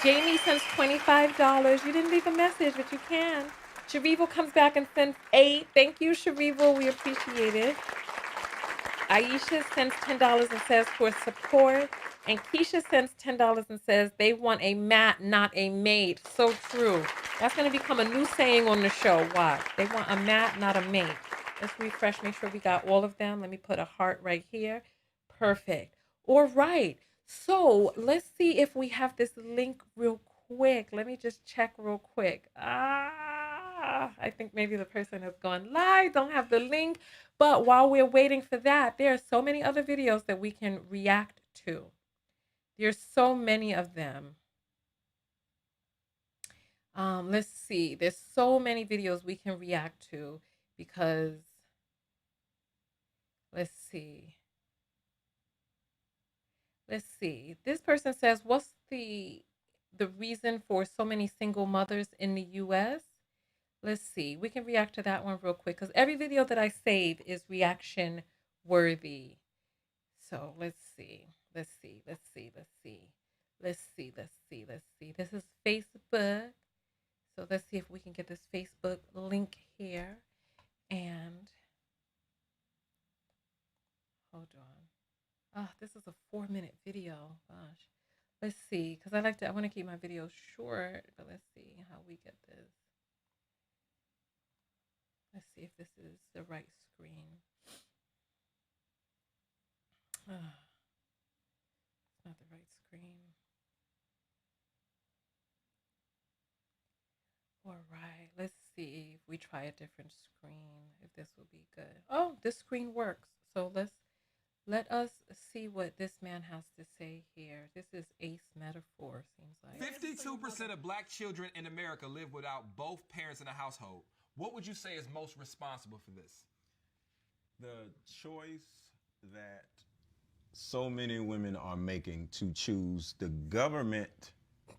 Jamie sends $25. You didn't leave a message, but you can. Sharival comes back and sends 8. Thank you, Sharival. We appreciate it. Aisha sends $10 and says for support. And Keisha sends $10 and says they want a mat, not a mate. So true. That's going to become a new saying on the show. Watch. They want a mat, not a mate. Let's refresh. Make sure we got all of them. Let me put a heart right here. Perfect. All right. So let's see if we have this link real quick. Let me just check real quick. I think maybe the person has gone live, don't have the link. But while we're waiting for that, there are so many other videos that we can react to. There's so many of them. Let's see. There's so many videos we can react to because, let's see. Let's see. This person says, what's the reason for so many single mothers in the US? Let's see. We can react to that one real quick because every video that I save is reaction worthy. So let's see. Let's see. Let's see. Let's see. Let's see. Let's see. Let's see. This is Facebook. So let's see if we can get this Facebook link here. And hold on. Oh, this is a 4-minute video. Gosh. Let's see. Because I want to keep my videos short. But let's see how we get this. Let's see if this is the right screen. It's not the right screen. All right, let's see if we try a different screen, if this will be good. Oh, this screen works. So let us see what this man has to say here. This is Ace Metaphor, seems like. 52% of black children in America live without both parents in a household. What would you say is most responsible for this? The choice that so many women are making to choose the government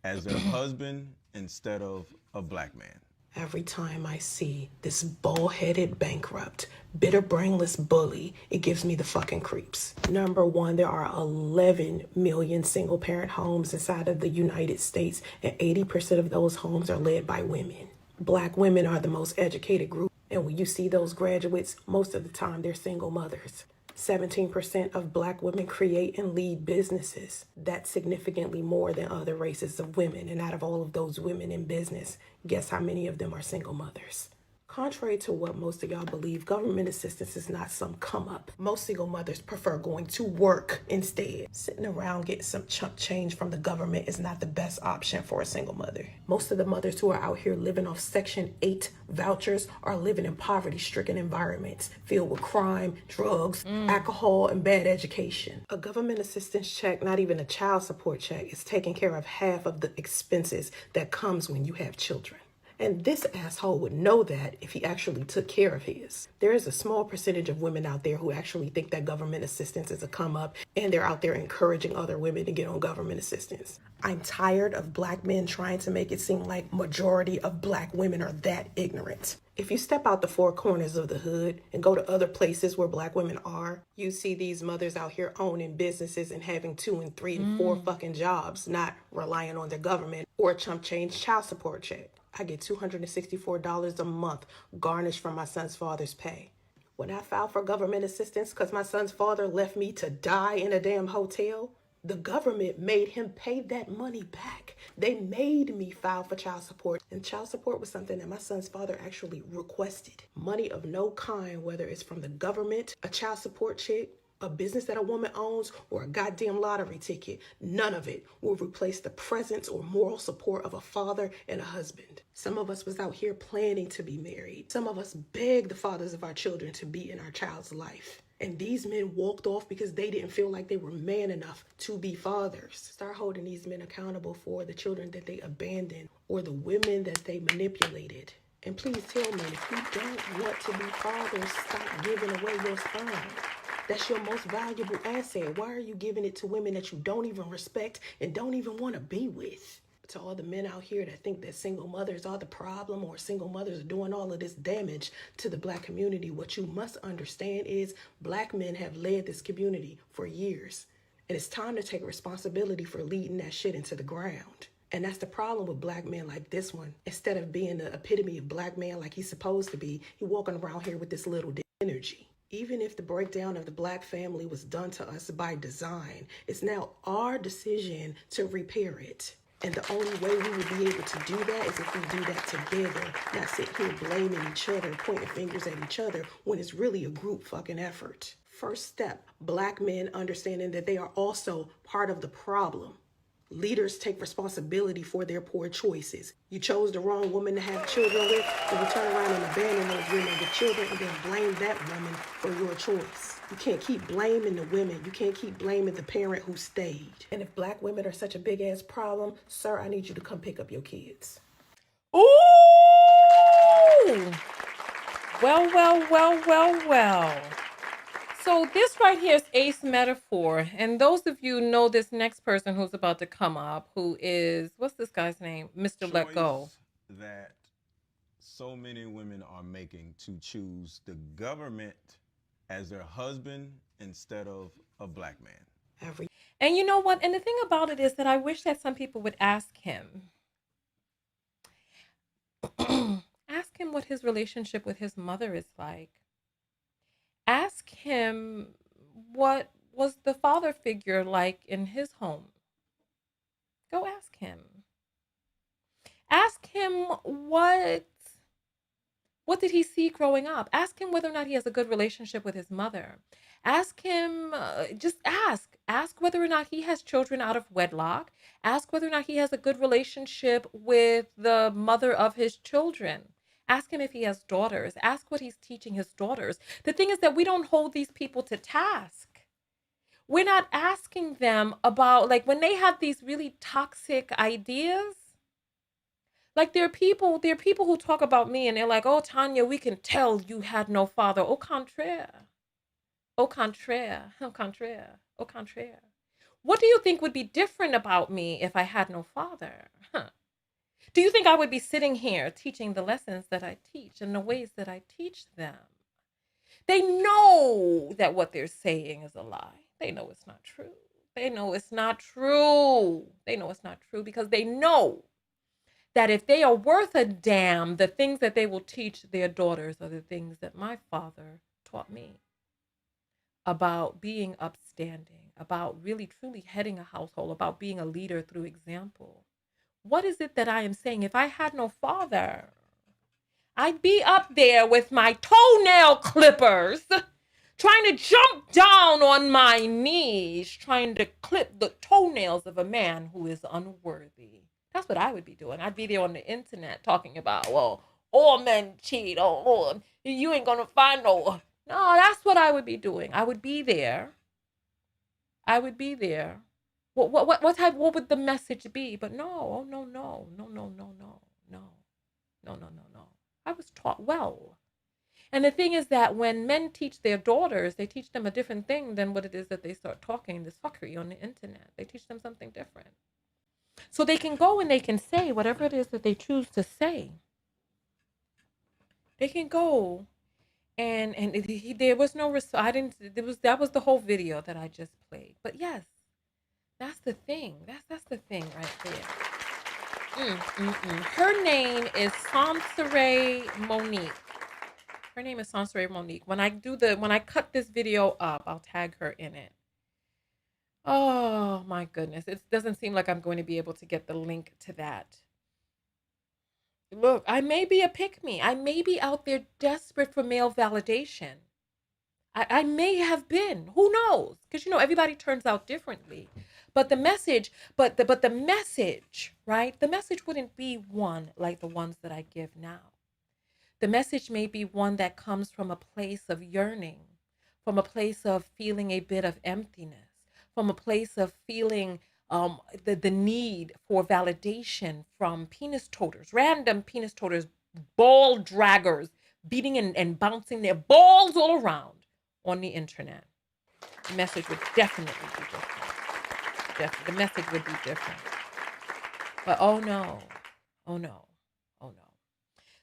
as their husband instead of a black man. Every time I see this bull-headed bankrupt, bitter brainless bully, it gives me the fucking creeps. Number one, there are 11 million single parent homes inside of the United States, and 80% of those homes are led by women. Black women are the most educated group, and when you see those graduates, most of the time they're single mothers. 17% of black women create and lead businesses. That's significantly more than other races of women. And out of all of those women in business, guess how many of them are single mothers? Contrary to what most of y'all believe, government assistance is not some come up. Most single mothers prefer going to work instead. Sitting around getting some chump change from the government is not the best option for a single mother. Most of the mothers who are out here living off Section 8 vouchers are living in poverty-stricken environments filled with crime, drugs, alcohol, and bad education. A government assistance check, not even a child support check, is taking care of half of the expenses that comes when you have children. And this asshole would know that if he actually took care of his. There is a small percentage of women out there who actually think that government assistance is a come up, and they're out there encouraging other women to get on government assistance. I'm tired of black men trying to make it seem like majority of black women are that ignorant. If you step out the four corners of the hood and go to other places where black women are, you see these mothers out here owning businesses and having 2 and 3 and 4 fucking jobs, not relying on their government or a chump change child support check. I get $264 a month garnished from my son's father's pay. When I filed for government assistance because my son's father left me to die in a damn hotel, the government made him pay that money back. They made me file for child support. And child support was something that my son's father actually requested. Money of no kind, whether it's from the government, a child support check, a business that a woman owns, or a goddamn lottery ticket, none of it will replace the presence or moral support of a father and a husband. Some of us was out here planning to be married. Some of us begged the fathers of our children to be in our child's life. And these men walked off because they didn't feel like they were man enough to be fathers. Start holding these men accountable for the children that they abandoned or the women that they manipulated. And please tell me, if you don't want to be fathers, stop giving away your sperm. That's your most valuable asset. Why are you giving it to women that you don't even respect and don't even want to be with? To all the men out here that think that single mothers are the problem or single mothers are doing all of this damage to the black community, what you must understand is black men have led this community for years. And it's time to take responsibility for leading that shit into the ground. And that's the problem with black men like this one. Instead of being the epitome of black man like he's supposed to be, he walking around here with this little energy. Even if the breakdown of the black family was done to us by design, it's now our decision to repair it. And the only way we would be able to do that is if we do that together, not sit here blaming each other, pointing fingers at each other when it's really a group fucking effort. First step, Black men understanding that they are also part of the problem. Leaders take responsibility for their poor choices. You chose the wrong woman to have children with, then you turn around and abandon those women with children and then blame that woman for your choice. You can't keep blaming the women. You can't keep blaming the parent who stayed. And if Black women are such a big ass problem, sir, I need you to come pick up your kids. Ooh! Well. So this right here is ace metaphor. And those of you know this next person who's about to come up, who is, what's this guy's name? Mr. Let Go. That so many women are making to choose the government as their husband instead of a Black man. And you know what? And the thing about it is that I wish that some people would ask him. Ask him what his relationship with his mother is like. Ask him what was the father figure like in his home. Go ask him. Ask him what did he see growing up? Ask him whether or not he has a good relationship with his mother. Ask him, just ask. Ask whether or not he has children out of wedlock. Ask whether or not he has a good relationship with the mother of his children. Ask him if he has daughters. Ask what he's teaching his daughters. The thing is that we don't hold these people to task. We're not asking them about, like, when they have these really toxic ideas. Like, there are people who talk about me and they're like, oh, Tonya, we can tell you had no father. Au contraire. Au contraire. Au contraire. Au contraire. What do you think would be different about me if I had no father? Do you think I would be sitting here teaching the lessons that I teach and the ways that I teach them? They know that what they're saying is a lie. They know it's not true. They know it's not true. They know it's not true because they know that if they are worth a damn, the things that they will teach their daughters are the things that my father taught me about being upstanding, about really truly heading a household, about being a leader through example. What is it that I am saying? If I had no father, I'd be up there with my toenail clippers, trying to jump down on my knees, trying to clip the toenails of a man who is unworthy. That's what I would be doing. I'd be there on the internet talking about, well, all men cheat. Oh, you ain't gonna find no. No, that's what I would be doing. I would be there. What would the message be? But no. I was taught well. And the thing is that when men teach their daughters, they teach them a different thing than what it is that they start talking this fuckery on the internet. They teach them something different. So they can go and they can say whatever it is that they choose to say. They can go and there was no that was the whole video that I just played. But yes, that's the thing. That's the thing right there. Her name is Monique. Her name is Sansere Monique. When I cut this video up, I'll tag her in it. Oh my goodness. It doesn't seem like I'm going to be able to get the link to that. Look, I may be a pick-me. I may be out there desperate for male validation. I may have been. Who knows? Because, everybody turns out differently. But the message, the message, right? The message wouldn't be one like the ones that I give now. The message may be one that comes from a place of yearning, from a place of feeling a bit of emptiness, from a place of feeling the need for validation from penis toters, random penis toters, ball draggers, beating and bouncing their balls all around on the internet. The message would definitely be different. The message would be different. But oh no.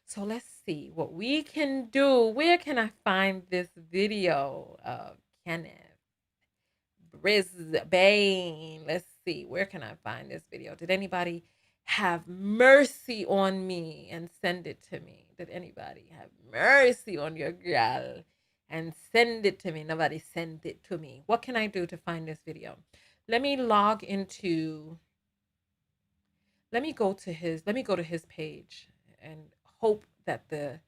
So let's see what we can do. Where can I find this video of Kenneth Brisbane? Let's see. Where can I find this video? Did anybody have mercy on me and send it to me? Did anybody have mercy on your girl and send it to me? Nobody sent it to me. What can I do to find this video? Let me go to his page and hope that let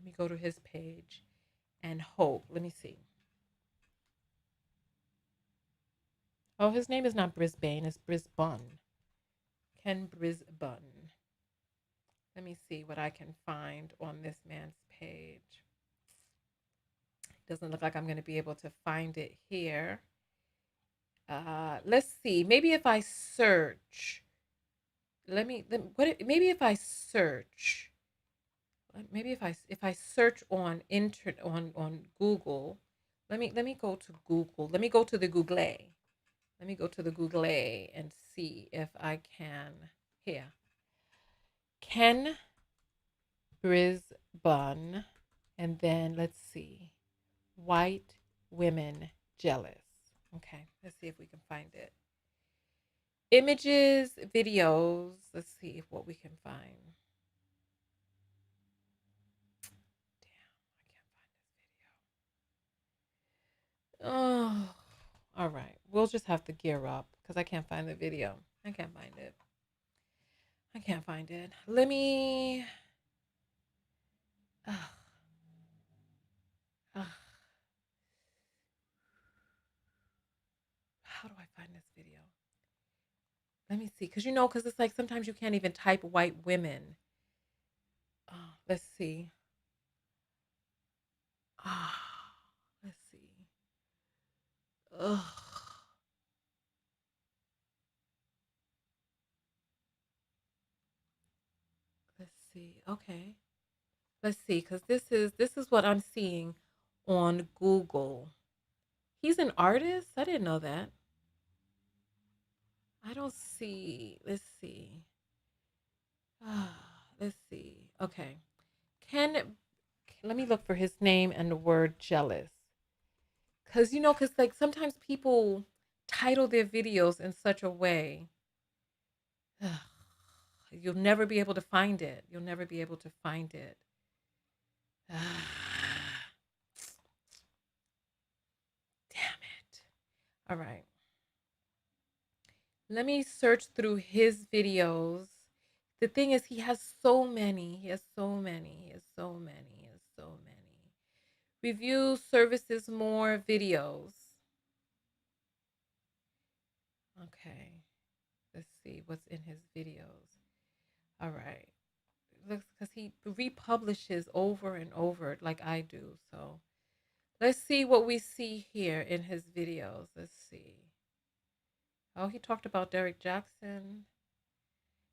me go to his page and hope. Let me see. Oh, his name is not Brisbane, it's Brisbane. Ken Brisbane. Let me see what I can find on this man's page. Doesn't look like I'm going to be able to find it here. Let's see. Maybe if I search. Maybe if I search. Maybe if I search on Google. Let me go to Google. Let me go to the Google. Let me go to the Google and see if I can. Here. Ken Brisbane, and then let's see. White women jealous. Okay, let's see if we can find it. Images, videos. Let's see what we can find. Damn, I can't find this video. Oh, all right. We'll just have to gear up because I can't find the video. I can't find it. I can't find it. Let me. How do I find this video? Let me see. Because it's like sometimes you can't even type white women. Let's see. Let's see. Ugh. Let's see. Okay. Let's see, because this is what I'm seeing on Google. He's an artist? I didn't know that. I don't see. Let's see. Let's see. Okay. Let me look for his name and the word jealous. Because like sometimes people title their videos in such a way. You'll never be able to find it. You'll never be able to find it. Damn it. All right. Let me search through his videos. The thing is, he has so many. He has so many. He has so many. He has so many. Review services more videos. Okay. Let's see what's in his videos. All right. Looks because he republishes over and over like I do. So let's see what we see here in his videos. Let's see. Oh, he talked about Derek Jackson.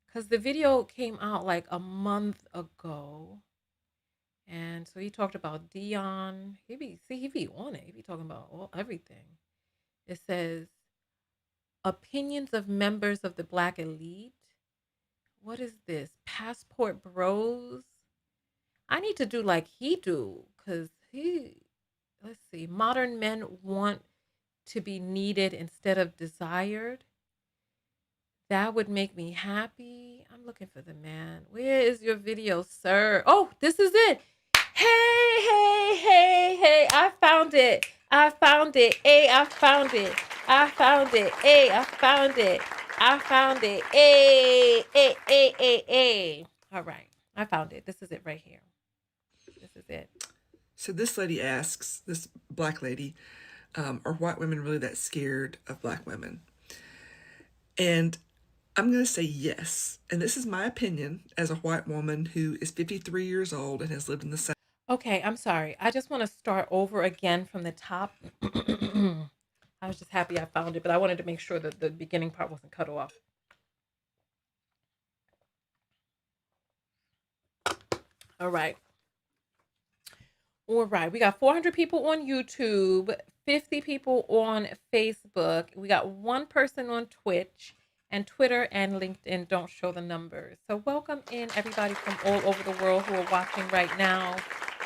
Because the video came out like a month ago. And so he talked about Dion. He be on it. He be talking about everything. It says, opinions of members of the Black elite. What is this? Passport bros. I need to do like he do. Because let's see. Modern men want to be needed instead of desired. That would make me happy. I'm looking for the man. Where is your video, sir? Oh, this is it. Hey. I found it. I found it. Hey, I found it. I found it. Hey, I found it. I found it. Hey. All right. I found it. This is it right here. This is it. So this lady asks, this Black lady, are white women really that scared of Black women? And I'm going to say yes. And this is my opinion as a white woman who is 53 years old and has lived in the South. Okay, I'm sorry. I just want to start over again from the top. I was just happy I found it, but I wanted to make sure that the beginning part wasn't cut off. All right. We got 400 people on YouTube, 50 people on Facebook. We got one person on Twitch, and Twitter and LinkedIn don't show the numbers. So welcome in everybody from all over the world who are watching right now.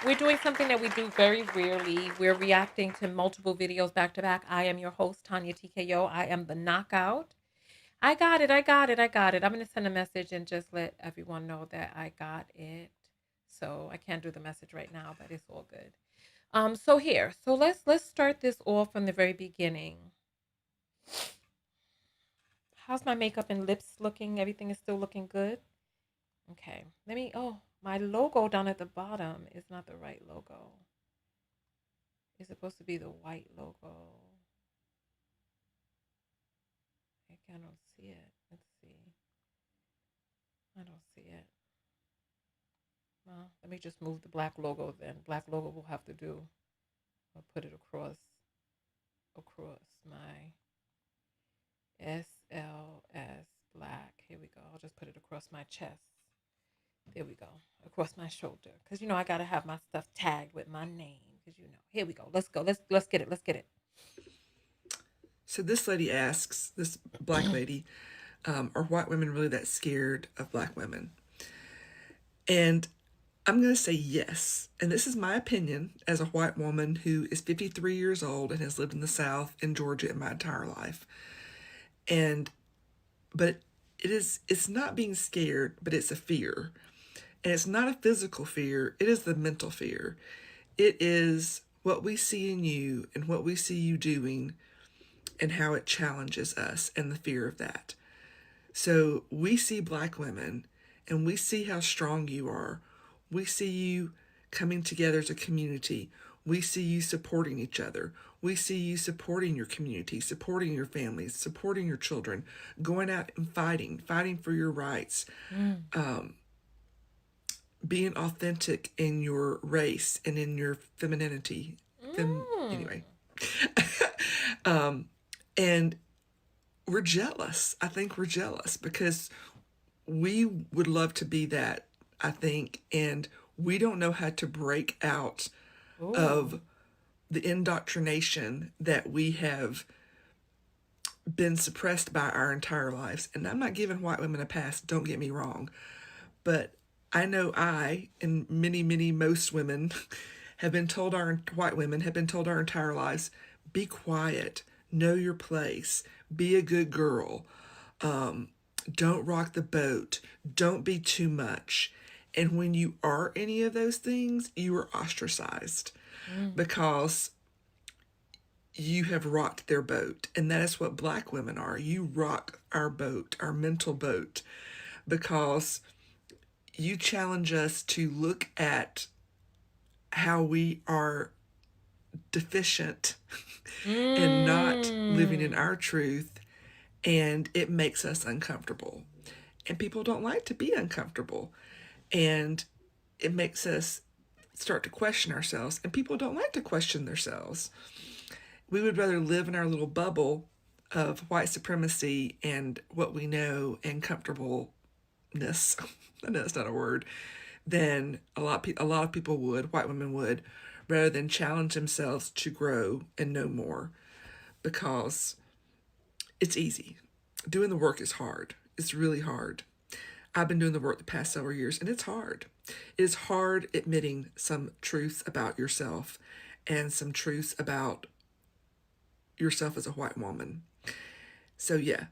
We're doing something that we do very rarely. We're reacting to multiple videos back to back. I am your host, Tonya TKO. I am the knockout. I got it. I'm going to send a message and just let everyone know that I got it. So I can't do the message right now, but it's all good. So let's start this off from the very beginning. How's my makeup and lips looking? Everything is still looking good? Okay. My logo down at the bottom is not the right logo. It's supposed to be the white logo. I don't see it. Let's see. I don't see it. Well, let me just move the black logo then. Black logo will have to do. I'll put it across my SLS black. Here we go. I'll just put it across my chest. There we go. Across my shoulder. Because, I got to have my stuff tagged with my name. Because, here we go. Let's go. Let's get it. Let's get it. So this lady asks, this black lady, are white women really that scared of black women? And I'm going to say yes. And this is my opinion as a white woman who is 53 years old and has lived in the South in Georgia in my entire life. But it's not being scared, but it's a fear. And it's not a physical fear. It is the mental fear. It is what we see in you and what we see you doing and how it challenges us and the fear of that. So we see black women and we see how strong you are. We see you coming together as a community. We see you supporting each other. We see you supporting your community, supporting your families, supporting your children, going out and fighting for your rights, being authentic in your race and in your femininity. Anyway. And we're jealous. I think we're jealous because we would love to be that, I think, and we don't know how to break out of the indoctrination that we have been suppressed by our entire lives. And I'm not giving white women a pass, don't get me wrong, but I know I and most women have been told, white women have been told our entire lives, be quiet, know your place, be a good girl, don't rock the boat, don't be too much. And when you are any of those things, you are ostracized because you have rocked their boat. And that is what black women are. You rock our boat, our mental boat, because you challenge us to look at how we are deficient and not living in our truth, and it makes us uncomfortable. And people don't like to be uncomfortable, and it makes us start to question ourselves, and people don't like to question themselves. We would rather live in our little bubble of white supremacy and what we know and comfortableness. I know that's not a word. Than a lot of people would, white women would, rather than challenge themselves to grow and know more, because it's easy. Doing the work is hard. It's really hard. I've been doing the work the past several years, and it's hard. It is hard admitting some truths about yourself and some truths about yourself as a white woman. So yeah,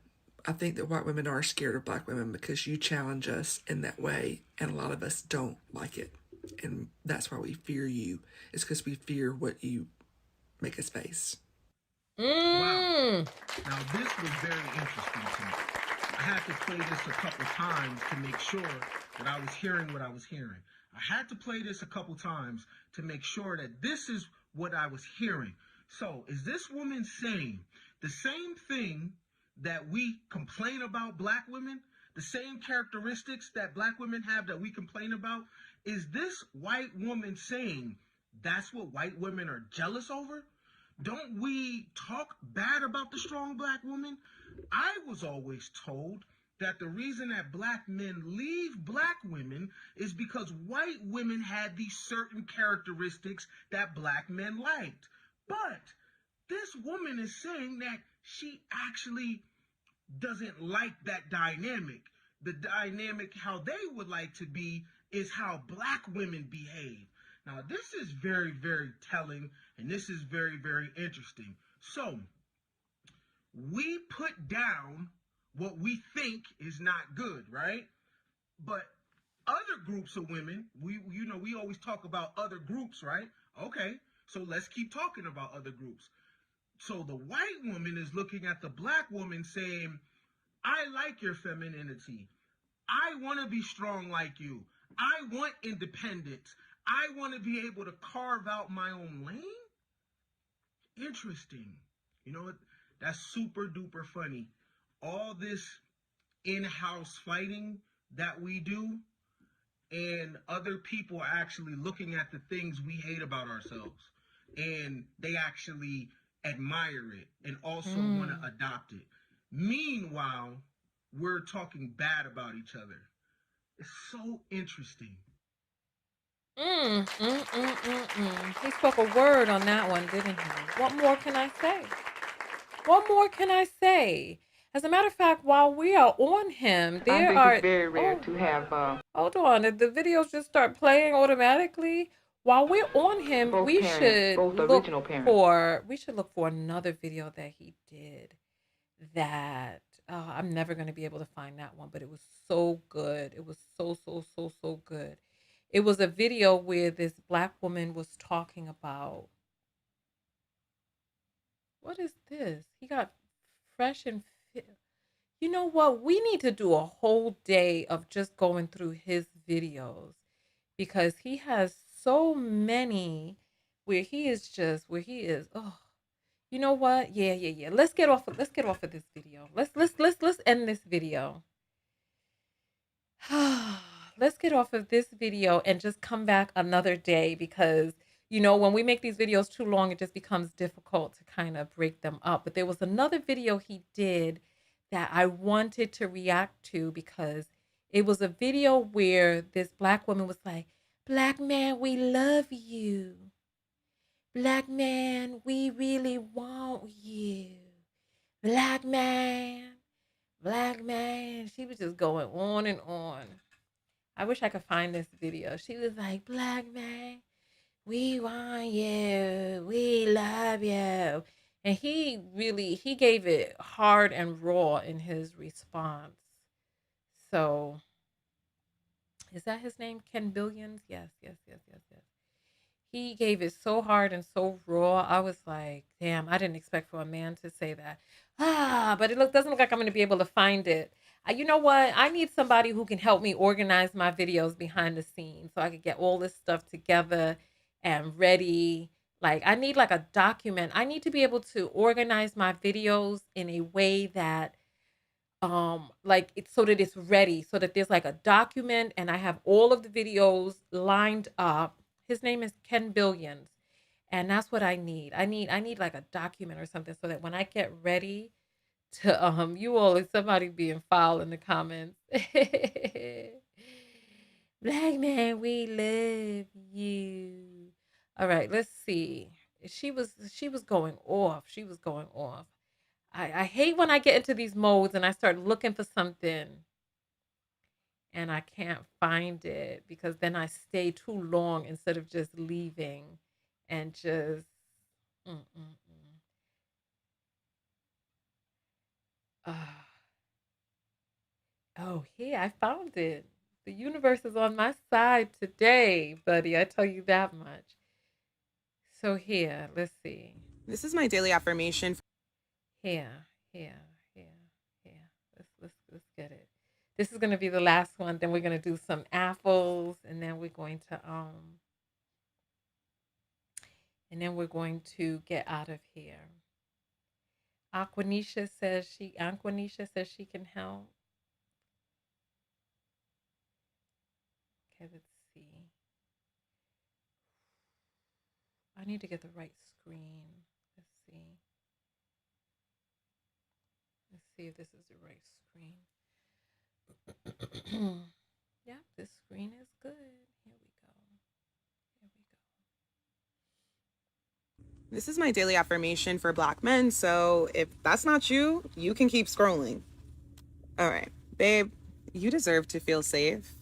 I think that white women are scared of black women because you challenge us in that way, and a lot of us don't like it. And that's why we fear you. It's because we fear what you make us face. Wow. Now, this was very interesting to me. I had to play this a couple times to make sure that I was hearing what I was hearing. I had to play this a couple times to make sure that this is what I was hearing. So, is this woman saying the same thing that we complain about black women, the same characteristics that black women have that we complain about? Is this white woman saying that's what white women are jealous over? Don't we talk bad about the strong black woman? I was always told that the reason that black men leave black women is because white women had these certain characteristics that black men liked. But this woman is saying that she actually doesn't like that dynamic. The dynamic how they would like to be is how black women behave. Now, this is very, very telling, and this is very, very interesting. So, we put down what we think is not good, right? But other groups of women, we always talk about other groups, right? Okay, so let's keep talking about other groups. So the white woman is looking at the black woman saying, I like your femininity. I want to be strong like you. I want independence. I want to be able to carve out my own lane. interesting. You know what? That's super duper funny. All this in-house fighting that we do, and other people are actually looking at the things we hate about ourselves, and they actually admire it and also want to adopt it. Meanwhile, we're talking bad about each other. It's so interesting. He spoke a word on that one, didn't he? What more can I say? What more can I say? As a matter of fact, while we are on him, there are... it's very rare to have... hold on, did the videos just start playing automatically? While we're on him, we should look for another video that he did that... I'm never going to be able to find that one, but it was so good. It was so good. It was a video where this Black woman was talking about... what is this? He got fresh and fit. You know what? We need to do a whole day of just going through his videos, because he has so many where he is... oh, you know what? Yeah. Let's get off of this video. Let's end this video. Let's get off of this video and just come back another day, because you know, when we make these videos too long, it just becomes difficult to kind of break them up. But there was another video he did that I wanted to react to, because it was a video where this Black woman was like, "Black man, we love you. Black man, we really want you. Black man, Black man." She was just going on and on. I wish I could find this video. She was like, "Black man, we want you. We love you." And he gave it hard and raw in his response. So, is that his name? Ken Billions? Yes. He gave it so hard and so raw. I was like, damn, I didn't expect for a man to say that. But it doesn't look like I'm going to be able to find it. You know what? I need somebody who can help me organize my videos behind the scenes so I could get all this stuff together and ready. Like, I need like a document. I need to be able to organize my videos in a way that like it's so that it's ready, so that there's like a document and I have all of the videos lined up. His name is Ken Billions, and that's what I need. I need like a document or something, so that when I get ready to you all, is somebody being foul in the comments. Black man, we love you. All right, let's see. She was going off. She was going off. I hate when I get into these modes and I start looking for something and I can't find it, because then I stay too long instead of just leaving and just oh, here, I found it. The universe is on my side today, buddy. I tell you that much. So here, let's see. This is my daily affirmation. Here. Let's get it. This is going to be the last one. Then we're going to do some apples, and then we're going to get out of here. Aquanisha says she can help. Okay, let's see. I need to get the right screen. Let's see if this is the right screen. Yeah, this screen is good. Here we go. This is my daily affirmation for Black men. So if that's not you, you can keep scrolling. All right, babe, you deserve to feel safe.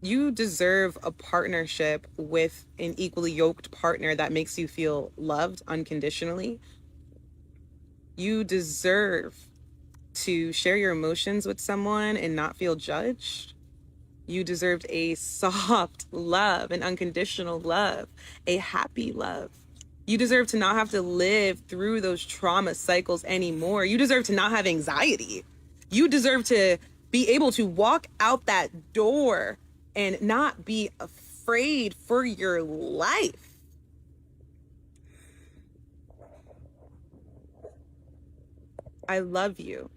You deserve a partnership with an equally yoked partner that makes you feel loved unconditionally. You deserve to share your emotions with someone and not feel judged. You deserved a soft love, an unconditional love, a happy love. You deserve to not have to live through those trauma cycles anymore. You deserve to not have anxiety. You deserve to be able to walk out that door and not be afraid for your life. I love you.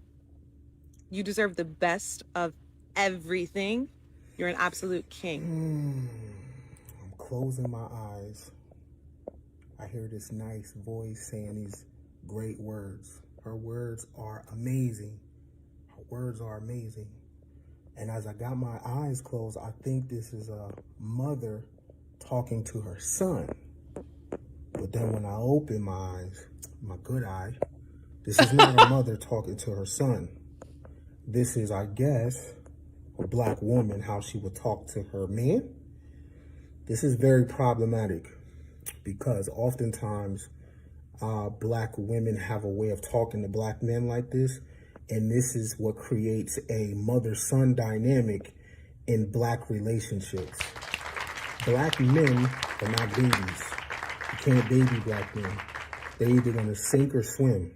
You deserve the best of everything. You're an absolute king. I'm closing my eyes. I hear this nice voice saying these great words. Her words are amazing. Her words are amazing. And as I got my eyes closed, I think this is a mother talking to her son. But then when I open my eyes, my good eye, this is not a mother talking to her son. This is, I guess, a black woman, how she would talk to her man. This is very problematic because oftentimes black women have a way of talking to black men like this, and this is what creates a mother-son dynamic in black relationships. Black men are not babies. You can't baby black men. They're either gonna sink or swim.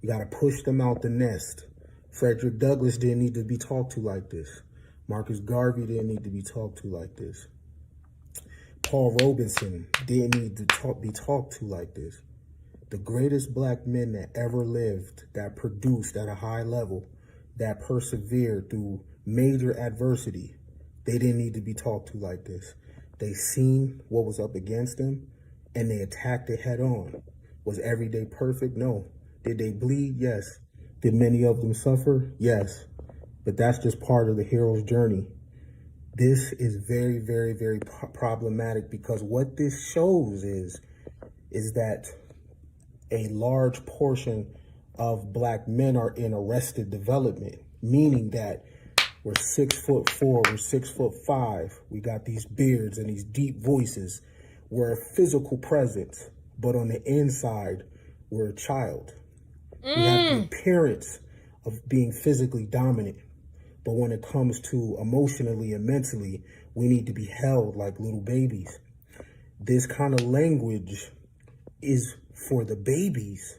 You gotta push them out the nest. Frederick Douglass didn't need to be talked to like this. Marcus Garvey didn't need to be talked to like this. Paul Robeson didn't need to be talked to like this. The greatest black men that ever lived, that produced at a high level, that persevered through major adversity, they didn't need to be talked to like this. They seen what was up against them and they attacked it head on. Was every day perfect? No. Did they bleed? Yes. Did many of them suffer? Yes. But that's just part of the hero's journey. This is very, very, very problematic because what this shows is that a large portion of black men are in arrested development, meaning that we're 6'4", we're 6'5", we got these beards and these deep voices. We're a physical presence, but on the inside, we're a child. We have the appearance of being physically dominant, but when it comes to emotionally and mentally, we need to be held like little babies. This kind of language is for the babies,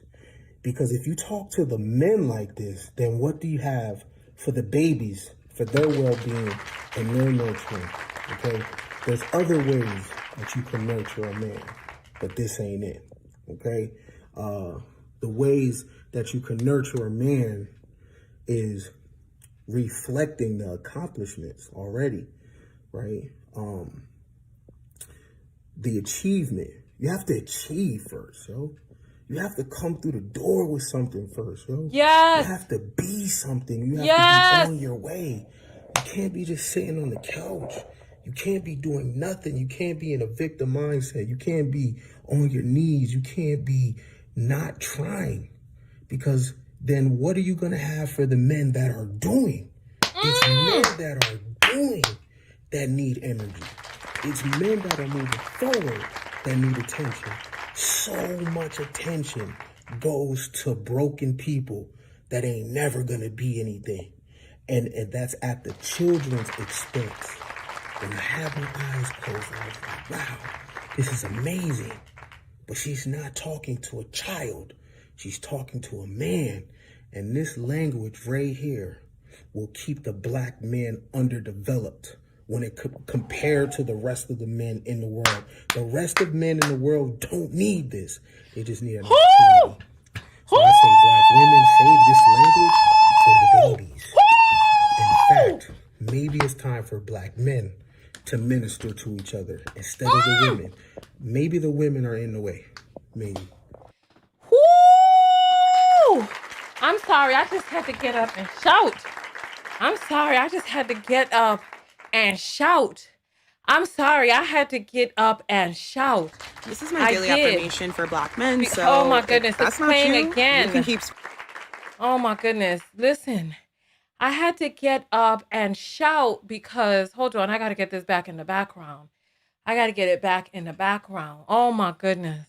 because if you talk to the men like this, then what do you have for the babies, for their well-being and their nurturing, okay? There's other ways that you can nurture a man, but this ain't it, okay? The ways that you can nurture a man is reflecting the accomplishments already, right? The achievement. You have to achieve first, yo. You have to come through the door with something first, yo. Yes. You have to be something. You have to be on your way. You can't be just sitting on the couch. You can't be doing nothing. You can't be in a victim mindset. You can't be on your knees. You can't be not trying. Because then what are you going to have for the men that are doing? It's men that are doing that need energy. It's men that are moving forward that need attention. So much attention goes to broken people that ain't never going to be anything. And that's at the children's expense. When I had my eyes closed, I was like, wow, this is amazing. But she's not talking to a child. She's talking to a man. And this language right here will keep the black men underdeveloped when it compared to the rest of the men in the world. The rest of men in the world don't need this. They just need an opportunity. So I say, black women, save this language for the babies. In fact, maybe it's time for black men to minister to each other instead of the women. Maybe the women are in the way. Maybe. Woo! I'm sorry, I just had to get up and shout. I'm sorry, I just had to get up and shout. I'm sorry, I had to get up and shout. This is my daily affirmation for black men. So oh my goodness, it's playing again. You can keep. Oh my goodness, listen. I had to get up and shout because, hold on, I got to get this back in the background. I got to get it back in the background. Oh my goodness.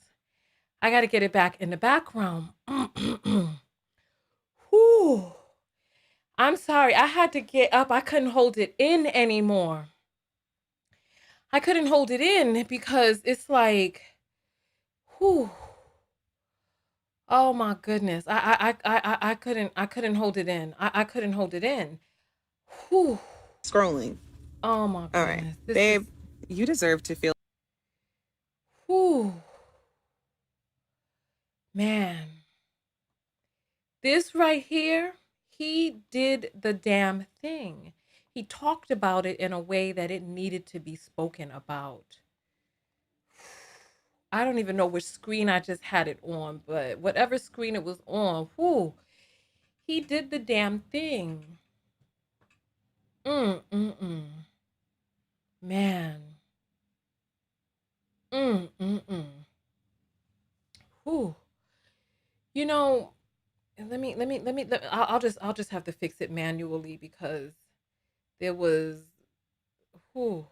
I got to get it back in the background. Whew. I'm sorry. I had to get up. I couldn't hold it in anymore. I couldn't hold it in because it's like, whew. Oh my goodness. I couldn't hold it in. I couldn't hold it in. Whew. Scrolling. Oh my goodness. All right. Babe, you deserve to feel. Whew. Man. This right here, he did the damn thing. He talked about it in a way that it needed to be spoken about. I don't even know which screen I just had it on, but whatever screen it was on, whoo, he did the damn thing. Man. Whew. You know, I'll just have to fix it manually because there was, whew.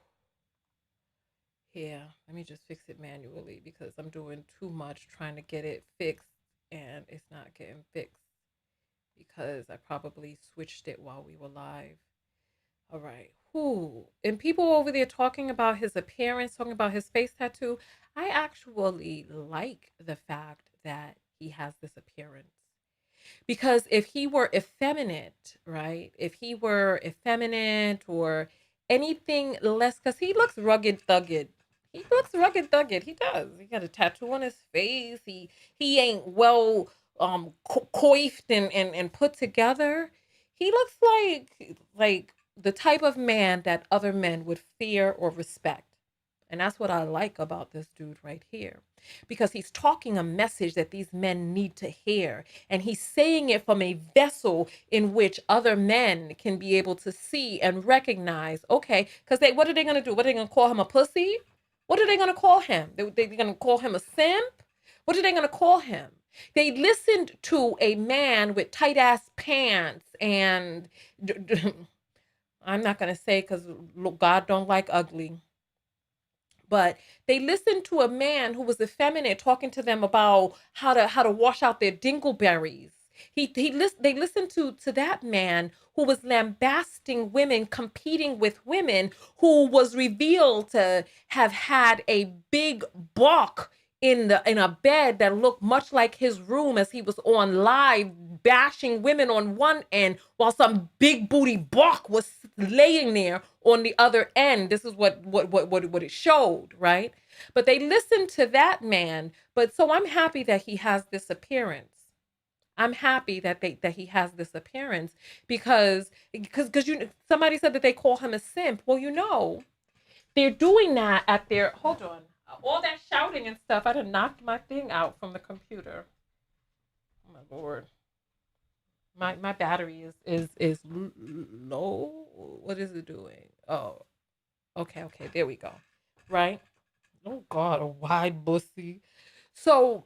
Yeah, let me just fix it manually because I'm doing too much trying to get it fixed and it's not getting fixed because I probably switched it while we were live. All right. Whew. And people over there talking about his appearance, talking about his face tattoo. I actually like the fact that he has this appearance. Because if he were effeminate, right? If he were effeminate or anything less, because he looks rugged thugged. He looks rugged thugged. He does. He got a tattoo on his face. He ain't well coiffed and put together. He looks like the type of man that other men would fear or respect. And that's what I like about this dude right here. Because he's talking a message that these men need to hear. And he's saying it from a vessel in which other men can be able to see and recognize, okay, because what are they going to do? What are they going to call him, a pussy? What are they going to call him? They're going to call him a simp? What are they going to call him? They listened to a man with tight ass pants and I'm not going to say because God don't like ugly. But they listened to a man who was effeminate talking to them about how to wash out their dingleberries. They listened to that man who was lambasting women, competing with women, who was revealed to have had a big buck in a bed that looked much like his room as he was on live bashing women on one end while some big booty buck was laying there on the other end. This is what it showed, right? But they listened to that man. But so I'm happy that he has this appearance. I'm happy that he has this appearance because somebody said that they call him a simp. Well, they're doing that at their, hold on. All that shouting and stuff, I done knocked my thing out from the computer. Oh my Lord. My battery is low. What is it doing? Oh, okay, there we go. Right? Oh God, a wide pussy. So,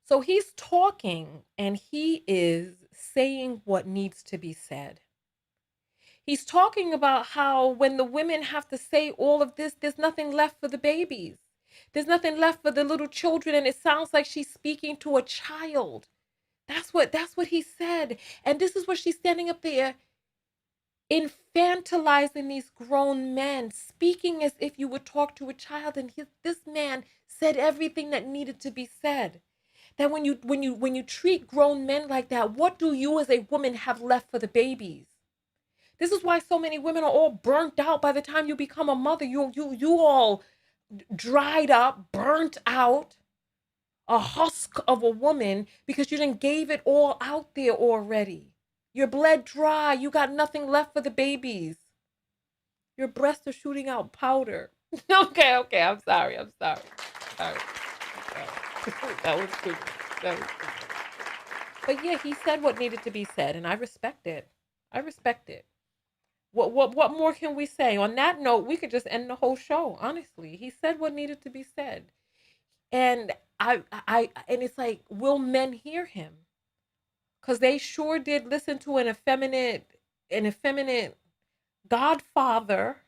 so he's talking and he is saying what needs to be said. He's talking about how when the women have to say all of this, there's nothing left for the babies. There's nothing left for the little children. And it sounds like she's speaking to a child. That's what he said. And this is what she's standing up there infantilizing these grown men, speaking as if you would talk to a child. And this man said everything that needed to be said. That when you treat grown men like that, what do you as a woman have left for the babies? This is why so many women are all burnt out by the time you become a mother. You all dried up, burnt out, a husk of a woman because you done gave it all out there already. You're bled dry. You got nothing left for the babies. Your breasts are shooting out powder. Okay, I'm sorry. Sorry. That was good. But yeah, he said what needed to be said, and I respect it. What more can we say? On that note, we could just end the whole show. Honestly, he said what needed to be said, and and it's like, will men hear him? Because they sure did listen to an effeminate godfather,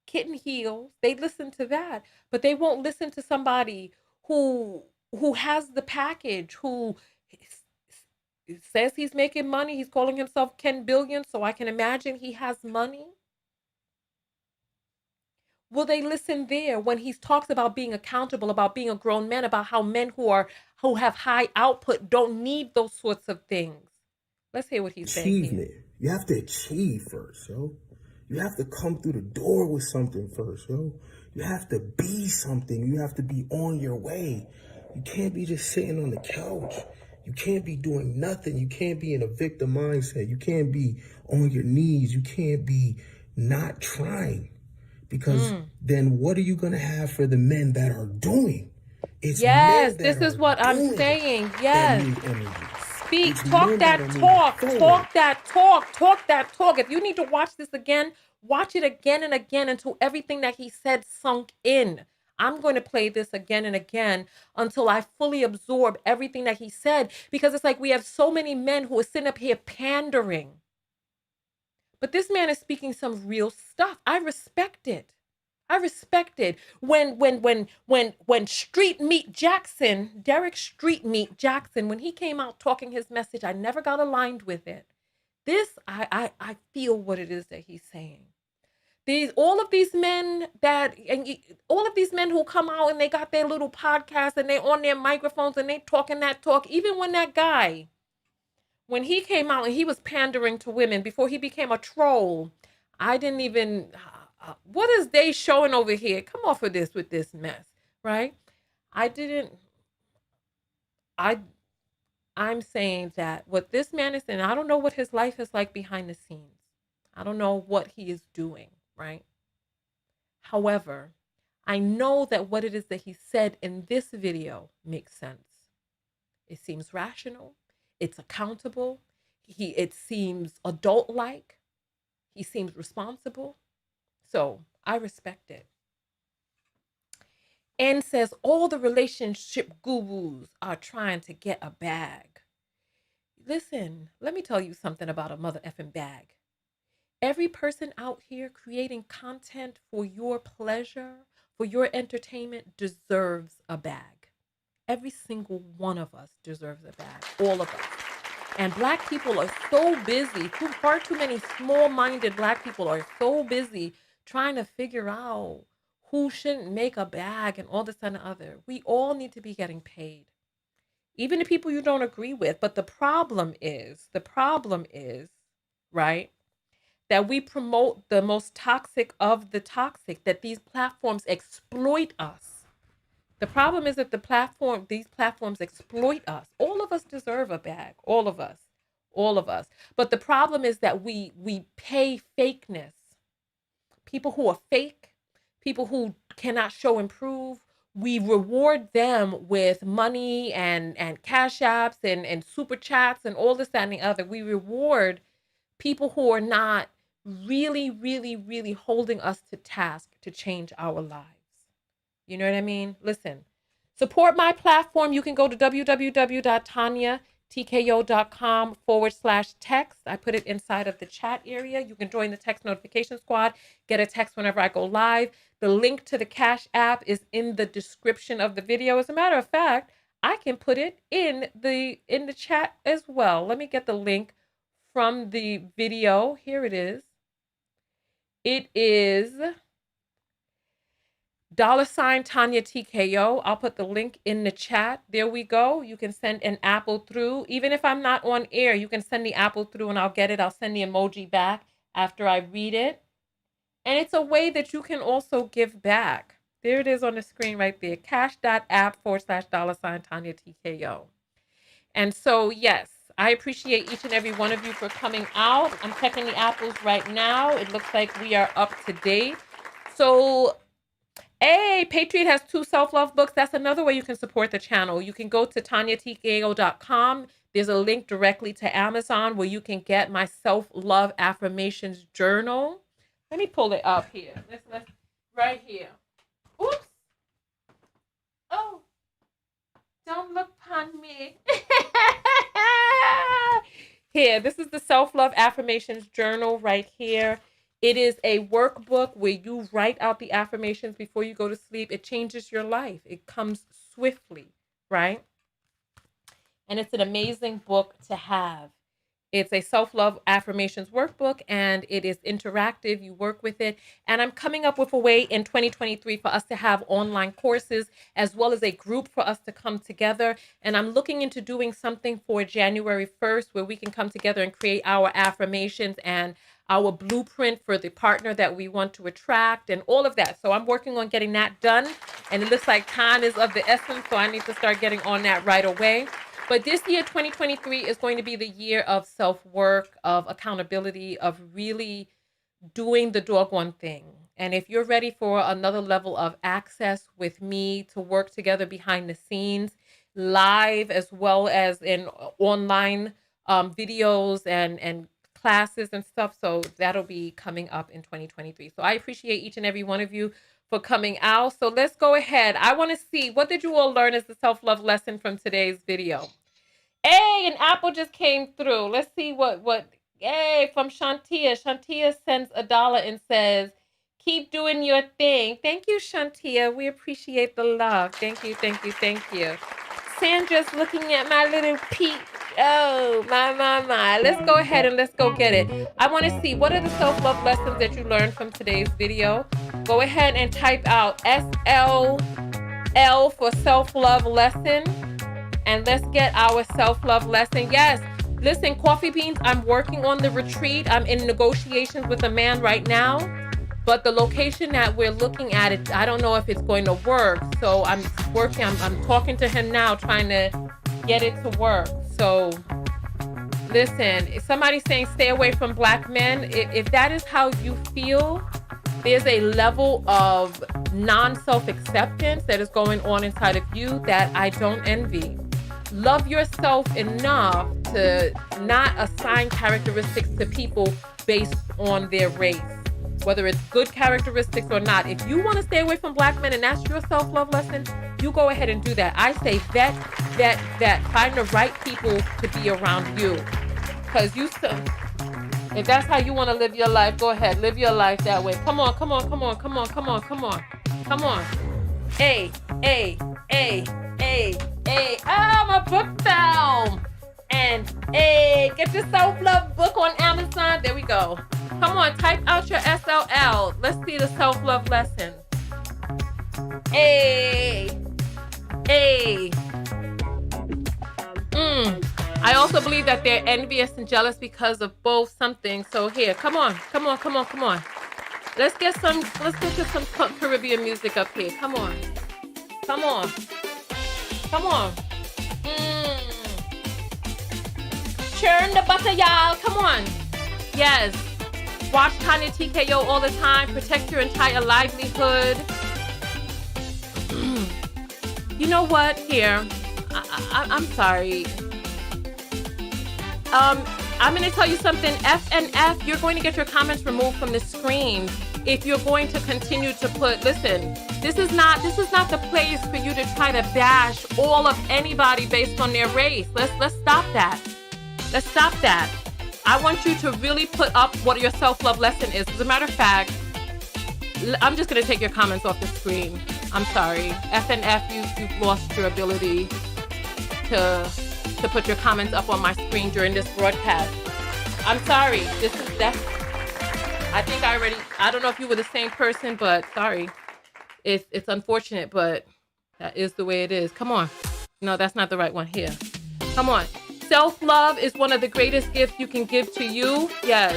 kitten heels. They listen to that, but they won't listen to somebody who has the package, who says he's making money. He's calling himself Ken Billion, so I can imagine he has money. Will they listen there when he talks about being accountable, about being a grown man, about how men who have high output don't need those sorts of things? Let's hear what he's saying here. You have to achieve first, yo. You have to come through the door with something first, yo. You have to be something. You have to be on your way. You can't be just sitting on the couch. You can't be doing nothing. You can't be in a victim mindset. You can't be on your knees. You can't be not trying. Because then what are you going to have for the men that are doing? It's yes, men that this is are what I'm doing saying. that Yes. need energy. Speak, It's talk men that are moving talk, forward. talk that talk, talk that talk. If you need to watch this again, watch it again and again until everything that he said sunk in. I'm going to play this again and again until I fully absorb everything that he said, because it's like we have so many men who are sitting up here pandering. But this man is speaking some real stuff. I respect it. I respect it. When Street Meat Jackson, Derek Street Meat Jackson, when he came out talking his message, I never got aligned with it. This, I feel what it is that he's saying. All of these men who come out and they got their little podcast and they on their microphones and they talking that talk, even when that guy, when he came out and he was pandering to women before he became a troll, I didn't even, what is they showing over here? Come off of this with this mess, right? I'm saying that what this man is saying, I don't know what his life is like behind the scenes. I don't know what he is doing, right? However, I know that what it is that he said in this video makes sense. It seems rational. It's accountable. It seems adult-like. He seems responsible. So I respect it. And says all the relationship gurus are trying to get a bag. Listen, let me tell you something about a mother effing bag. Every person out here creating content for your pleasure, for your entertainment, deserves a bag. Every single one of us deserves a bag. All of us. And Black people are so busy, far too many small-minded Black people are so busy trying to figure out who shouldn't make a bag and all this and the other. We all need to be getting paid. Even the people you don't agree with. But the problem is, right, that we promote the most toxic of the toxic, that these platforms exploit us. The problem is that these platforms exploit us. All of us deserve a bag. All of us. But the problem is that we pay fakeness. People who are fake, people who cannot show and prove, we reward them with money and cash apps and super chats and all this, that, and the other. We reward people who are not really, really, really holding us to task to change our lives. You know what I mean? Listen, support my platform. You can go to www.tonyatko.com/text. I put it inside of the chat area. You can join the text notification squad, get a text whenever I go live. The link to the Cash App is in the description of the video. As a matter of fact, I can put it in the chat as well. Let me get the link from the video. Here it is. It is $Tonya TKO. I'll put the link in the chat. There we go. You can send an Apple through. Even if I'm not on air, you can send the Apple through and I'll get it. I'll send the emoji back after I read it. And it's a way that you can also give back. There it is on the screen right there. Cash.app/$Tonya TKO. And so, yes, I appreciate each and every one of you for coming out. I'm checking the apples right now. It looks like we are up to date. So, hey, Patriot has 2 self-love books. That's another way you can support the channel. You can go to TonyaTKO.com. There's a link directly to Amazon where you can get my self-love affirmations journal. Let me pull it up here. Let's right here. Oops. Oh, don't look upon me. Here, this is the self-love affirmations journal right here. It is a workbook where you write out the affirmations before you go to sleep. It changes your life. It comes swiftly, right? And it's an amazing book to have. It's a self-love affirmations workbook, and it is interactive. You work with it. And I'm coming up with a way in 2023 for us to have online courses as well as a group for us to come together. And I'm looking into doing something for January 1st where we can come together and create our affirmations and our blueprint for the partner that we want to attract and all of that. So I'm working on getting that done. And it looks like time is of the essence, so I need to start getting on that right away. But this year, 2023, is going to be the year of self-work, of accountability, of really doing the doggone thing. And if you're ready for another level of access with me to work together behind the scenes, live as well as in online videos and classes and stuff. So that'll be coming up in 2023. So I appreciate each and every one of you for coming out. So let's go ahead. I want to see, what did you all learn as the self-love lesson from today's video? Hey, an apple just came through. Let's see what, hey, from Shantia. Shantia sends $1 and says, keep doing your thing. Thank you, Shantia. We appreciate the love. Thank you, thank you, thank you. Sandra's looking at my little peach. Oh, my. Let's go ahead and let's go get it. I want to see, what are the self-love lessons that you learned from today's video? Go ahead and type out SLL for self-love lesson. And let's get our self-love lesson. Yes, listen, Coffee Beans, I'm working on the retreat. I'm in negotiations with a man right now. But the location that we're looking at, it, I don't know if it's going to work. So I'm working, I'm talking to him now, trying to get it to work. So listen, if somebody's saying stay away from Black men, if that is how you feel, there's a level of non-self-acceptance that is going on inside of you that I don't envy. Love yourself enough to not assign characteristics to people based on their race, whether it's good characteristics or not. If you want to stay away from Black men and that's your self-love lesson, you go ahead and do that. I say vet. Find the right people to be around you. Because if that's how you want to live your life, go ahead. Live your life that way. Come on. Hey. Oh, my book fell. And hey, get your self-love book on Amazon. There we go. Come on, type out your SLL. Let's see the self-love lesson. Hey. I also believe that they're envious and jealous because of both something. So here, come on. Let's get some Caribbean music up here. Come on. Churn the butter, y'all. Come on. Yes. Watch Tonya TKO all the time. Protect your entire livelihood. You know what? Here. I'm sorry. I'm going to tell you something. FNF, you're going to get your comments removed from the screen if you're going to continue to put, listen, this is not the place for you to try to bash all of anybody based on their race. Let's stop that. Let's stop that. I want you to really put up what your self-love lesson is. As a matter of fact, I'm just going to take your comments off the screen. I'm sorry. FNF, you've lost your ability to put your comments up on my screen during this broadcast. I'm sorry. I don't know if you were the same person, but sorry. It's unfortunate, but that is the way it is. Come on. No, that's not the right one. Here. Come on. Self-love is one of the greatest gifts you can give to you. Yes.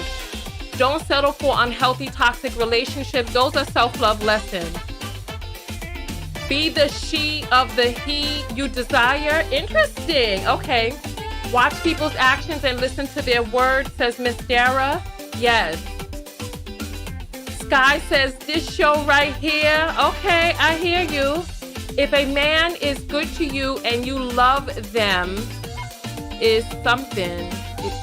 Don't settle for unhealthy, toxic relationships. Those are self-love lessons. Be the she of the he you desire. Interesting. Okay. Watch people's actions and listen to their words, says Miss Dara. Yes. Sky says, this show right here. Okay, I hear you. If a man is good to you and you love them, is something.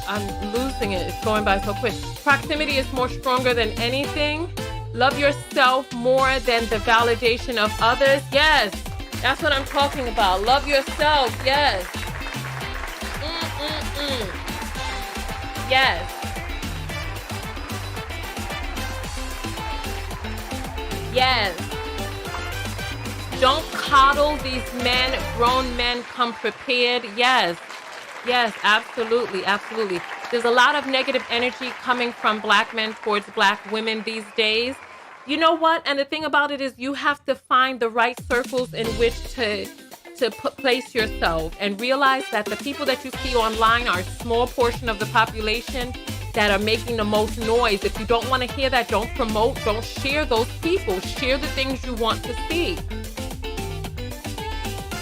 I'm losing it. It's going by so quick. Proximity is more stronger than anything. Love yourself more than the validation of others. Yes, that's what I'm talking about. Love yourself. Yes. Yes. Yes. Don't coddle these men. Grown men come prepared. Yes. Yes, absolutely. Absolutely. There's a lot of negative energy coming from Black men towards Black women these days. You know what? And the thing about it is you have to find the right circles in which to place yourself and realize that the people that you see online are a small portion of the population. that are making the most noise. If you don't want to hear that, don't promote, don't share those people. Share the things you want to see.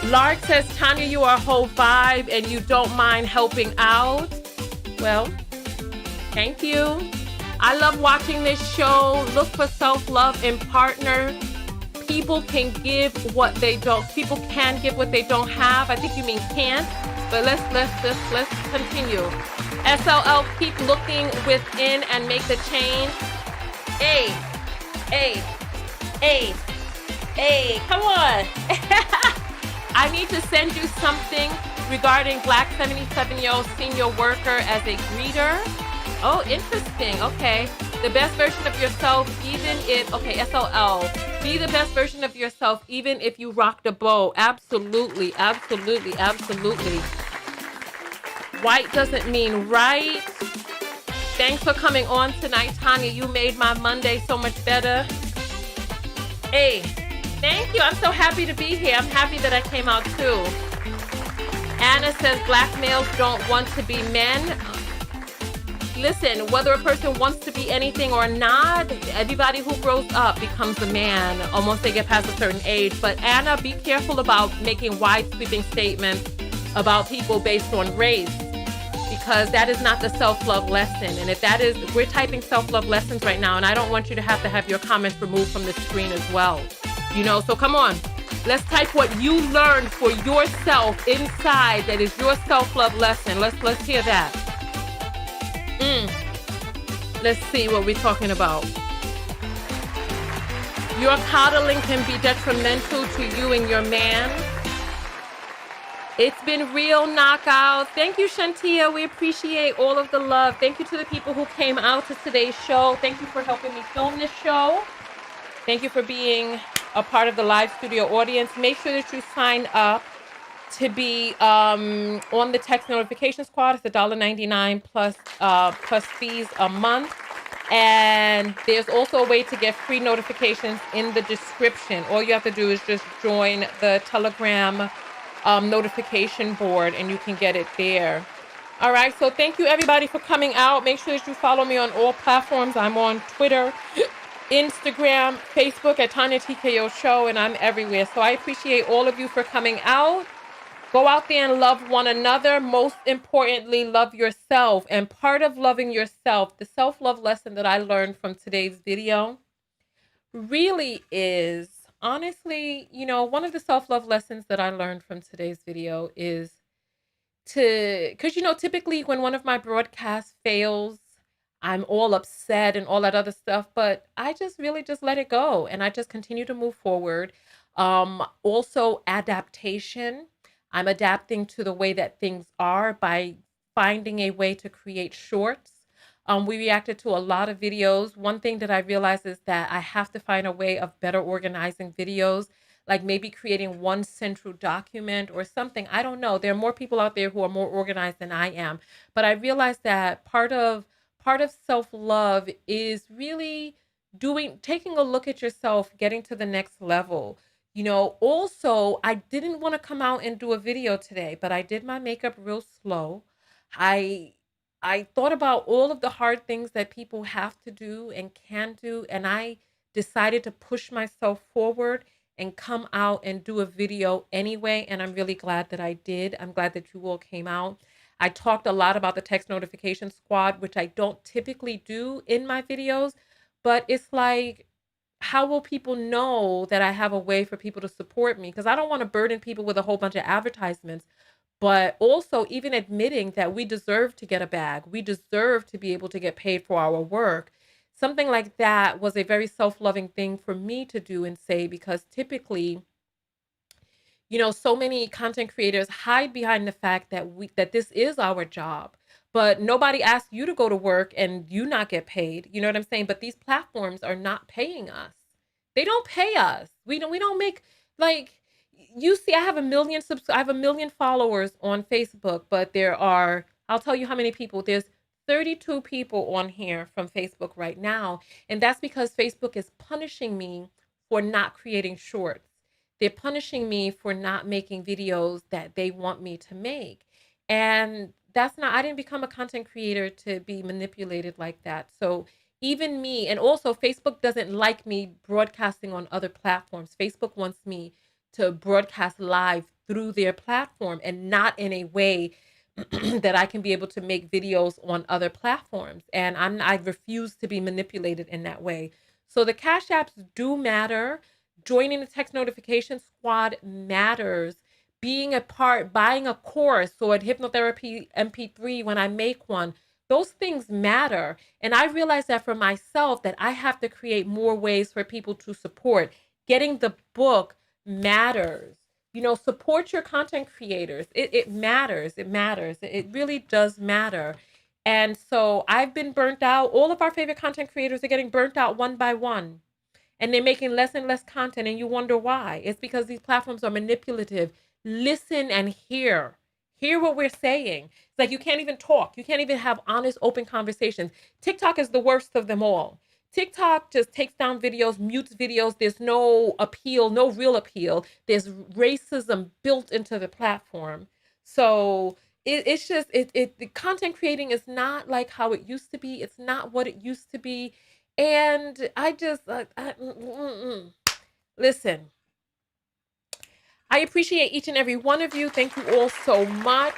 Lark says, Tonya, you are a whole vibe and you don't mind helping out. Well, thank you. I love watching this show. Look for self-love in partner. People can give what they don't. People can give what they don't have. I think you mean can't. But let's continue. SLL, keep looking within and make the change. Hey, come on. I need to send you something regarding Black 77-year-old senior worker as a greeter. Oh, interesting. Okay. The best version of yourself, even if, okay, SLL. Be the best version of yourself, even if you rock the boat. Absolutely, absolutely, absolutely. White doesn't mean right. Thanks for coming on tonight, Tonya. You made my Monday so much better. Hey, thank you. I'm so happy to be here. I'm happy that I came out too. Anna says black males don't want to be men. Listen, whether a person wants to be anything or not, everybody who grows up becomes a man almost they get past a certain age. But Anna, be careful about making wide sweeping statements about people based on race, because that is not the self-love lesson. And if that is, we're typing self-love lessons right now, and I don't want you to have your comments removed from the screen as well. You know, so come on. Let's type what you learned for yourself inside that is your self-love lesson. Let's hear that. Let's see what we're talking about. Your coddling can be detrimental to you and your man. It's been real, Knockout. Thank you, Shantia. We appreciate all of the love. Thank you to the people who came out to today's show. Thank you for helping me film this show. Thank you for being a part of the live studio audience. Make sure that you sign up to be on the text notification squad. It's $1.99 plus fees a month. And there's also a way to get free notifications in the description. All you have to do is just join the Telegram notification board and you can get it there. All right, so thank you everybody for coming out. Make sure that you follow me on all platforms. I'm on Twitter, Instagram, Facebook at Tonya TKO Show, and I'm everywhere. So I appreciate all of you for coming out. Go out there and love one another. Most importantly, love yourself. And part of loving yourself, the self-love lesson that I learned from today's video really is, honestly, you know, one of the self-love lessons that I learned from today's video is because, you know, typically when one of my broadcasts fails, I'm all upset and all that other stuff, but I just really just let it go and I just continue to move forward. Also adaptation. I'm adapting to the way that things are by finding a way to create shorts. We reacted to a lot of videos. One thing that I realized is that I have to find a way of better organizing videos, like maybe creating one central document or something. I don't know. There are more people out there who are more organized than I am. But I realized that part of self-love is really taking a look at yourself, getting to the next level. You know, also, I didn't want to come out and do a video today, but I did my makeup real slow. I thought about all of the hard things that people have to do and can do, and I decided to push myself forward and come out and do a video anyway, and I'm really glad that I did. I'm glad that you all came out. I talked a lot about the text notification squad, which I don't typically do in my videos, but it's like, how will people know that I have a way for people to support me? Because I don't want to burden people with a whole bunch of advertisements, but also even admitting that we deserve to get a bag. We deserve to be able to get paid for our work. Something like that was a very self-loving thing for me to do and say, because typically, you know, so many content creators hide behind the fact that this is our job. But nobody asks you to go to work and you not get paid. You know what I'm saying? But these platforms are not paying us. They don't pay us. We don't make, like, you see, I have a million followers on Facebook, but I'll tell you how many people. There's 32 people on here from Facebook right now. And that's because Facebook is punishing me for not creating shorts. They're punishing me for not making videos that they want me to make. And I didn't become a content creator to be manipulated like that. So even me, and also Facebook doesn't like me broadcasting on other platforms. Facebook wants me to broadcast live through their platform and not in a way that I can be able to make videos on other platforms. And I refuse to be manipulated in that way. So the Cash Apps do matter. Joining the text notification squad matters. Being a part, buying a course or a hypnotherapy MP3 when I make one, those things matter. And I realize that for myself, that I have to create more ways for people to support. Getting the book matters. You know, support your content creators. It matters. It matters. It really does matter. And so I've been burnt out. All of our favorite content creators are getting burnt out one by one. And they're making less and less content. And you wonder why. It's because these platforms are manipulative. Listen and hear. Hear what we're saying. It's like you can't even talk. You can't even have honest, open conversations. TikTok is the worst of them all. TikTok just takes down videos, mutes videos. There's no appeal, no real appeal. There's racism built into the platform. So it's just, the content creating is not like how it used to be. It's not what it used to be. And I just, listen, I appreciate each and every one of you. Thank you all so much.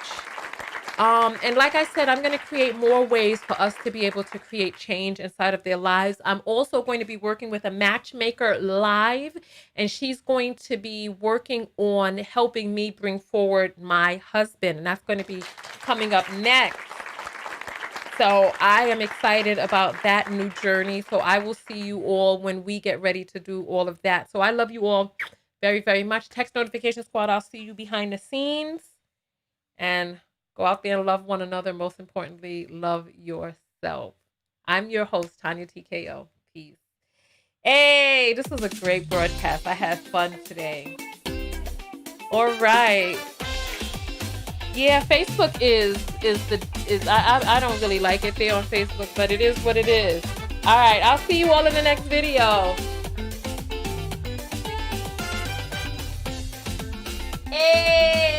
And like I said, I'm going to create more ways for us to be able to create change inside of their lives. I'm also going to be working with a matchmaker live, and she's going to be working on helping me bring forward my husband. And that's going to be coming up next. So I am excited about that new journey. So I will see you all when we get ready to do all of that. So I love you all very, very much. Text notification squad, I'll see you behind the scenes. And go out there and love one another. Most importantly, love yourself. I'm your host, Tonya TKO. Peace. Hey, this was a great broadcast. I had fun today. All right. Yeah, Facebook I don't really like it there on Facebook, but it is what it is. All right, I'll see you all in the next video. Hey.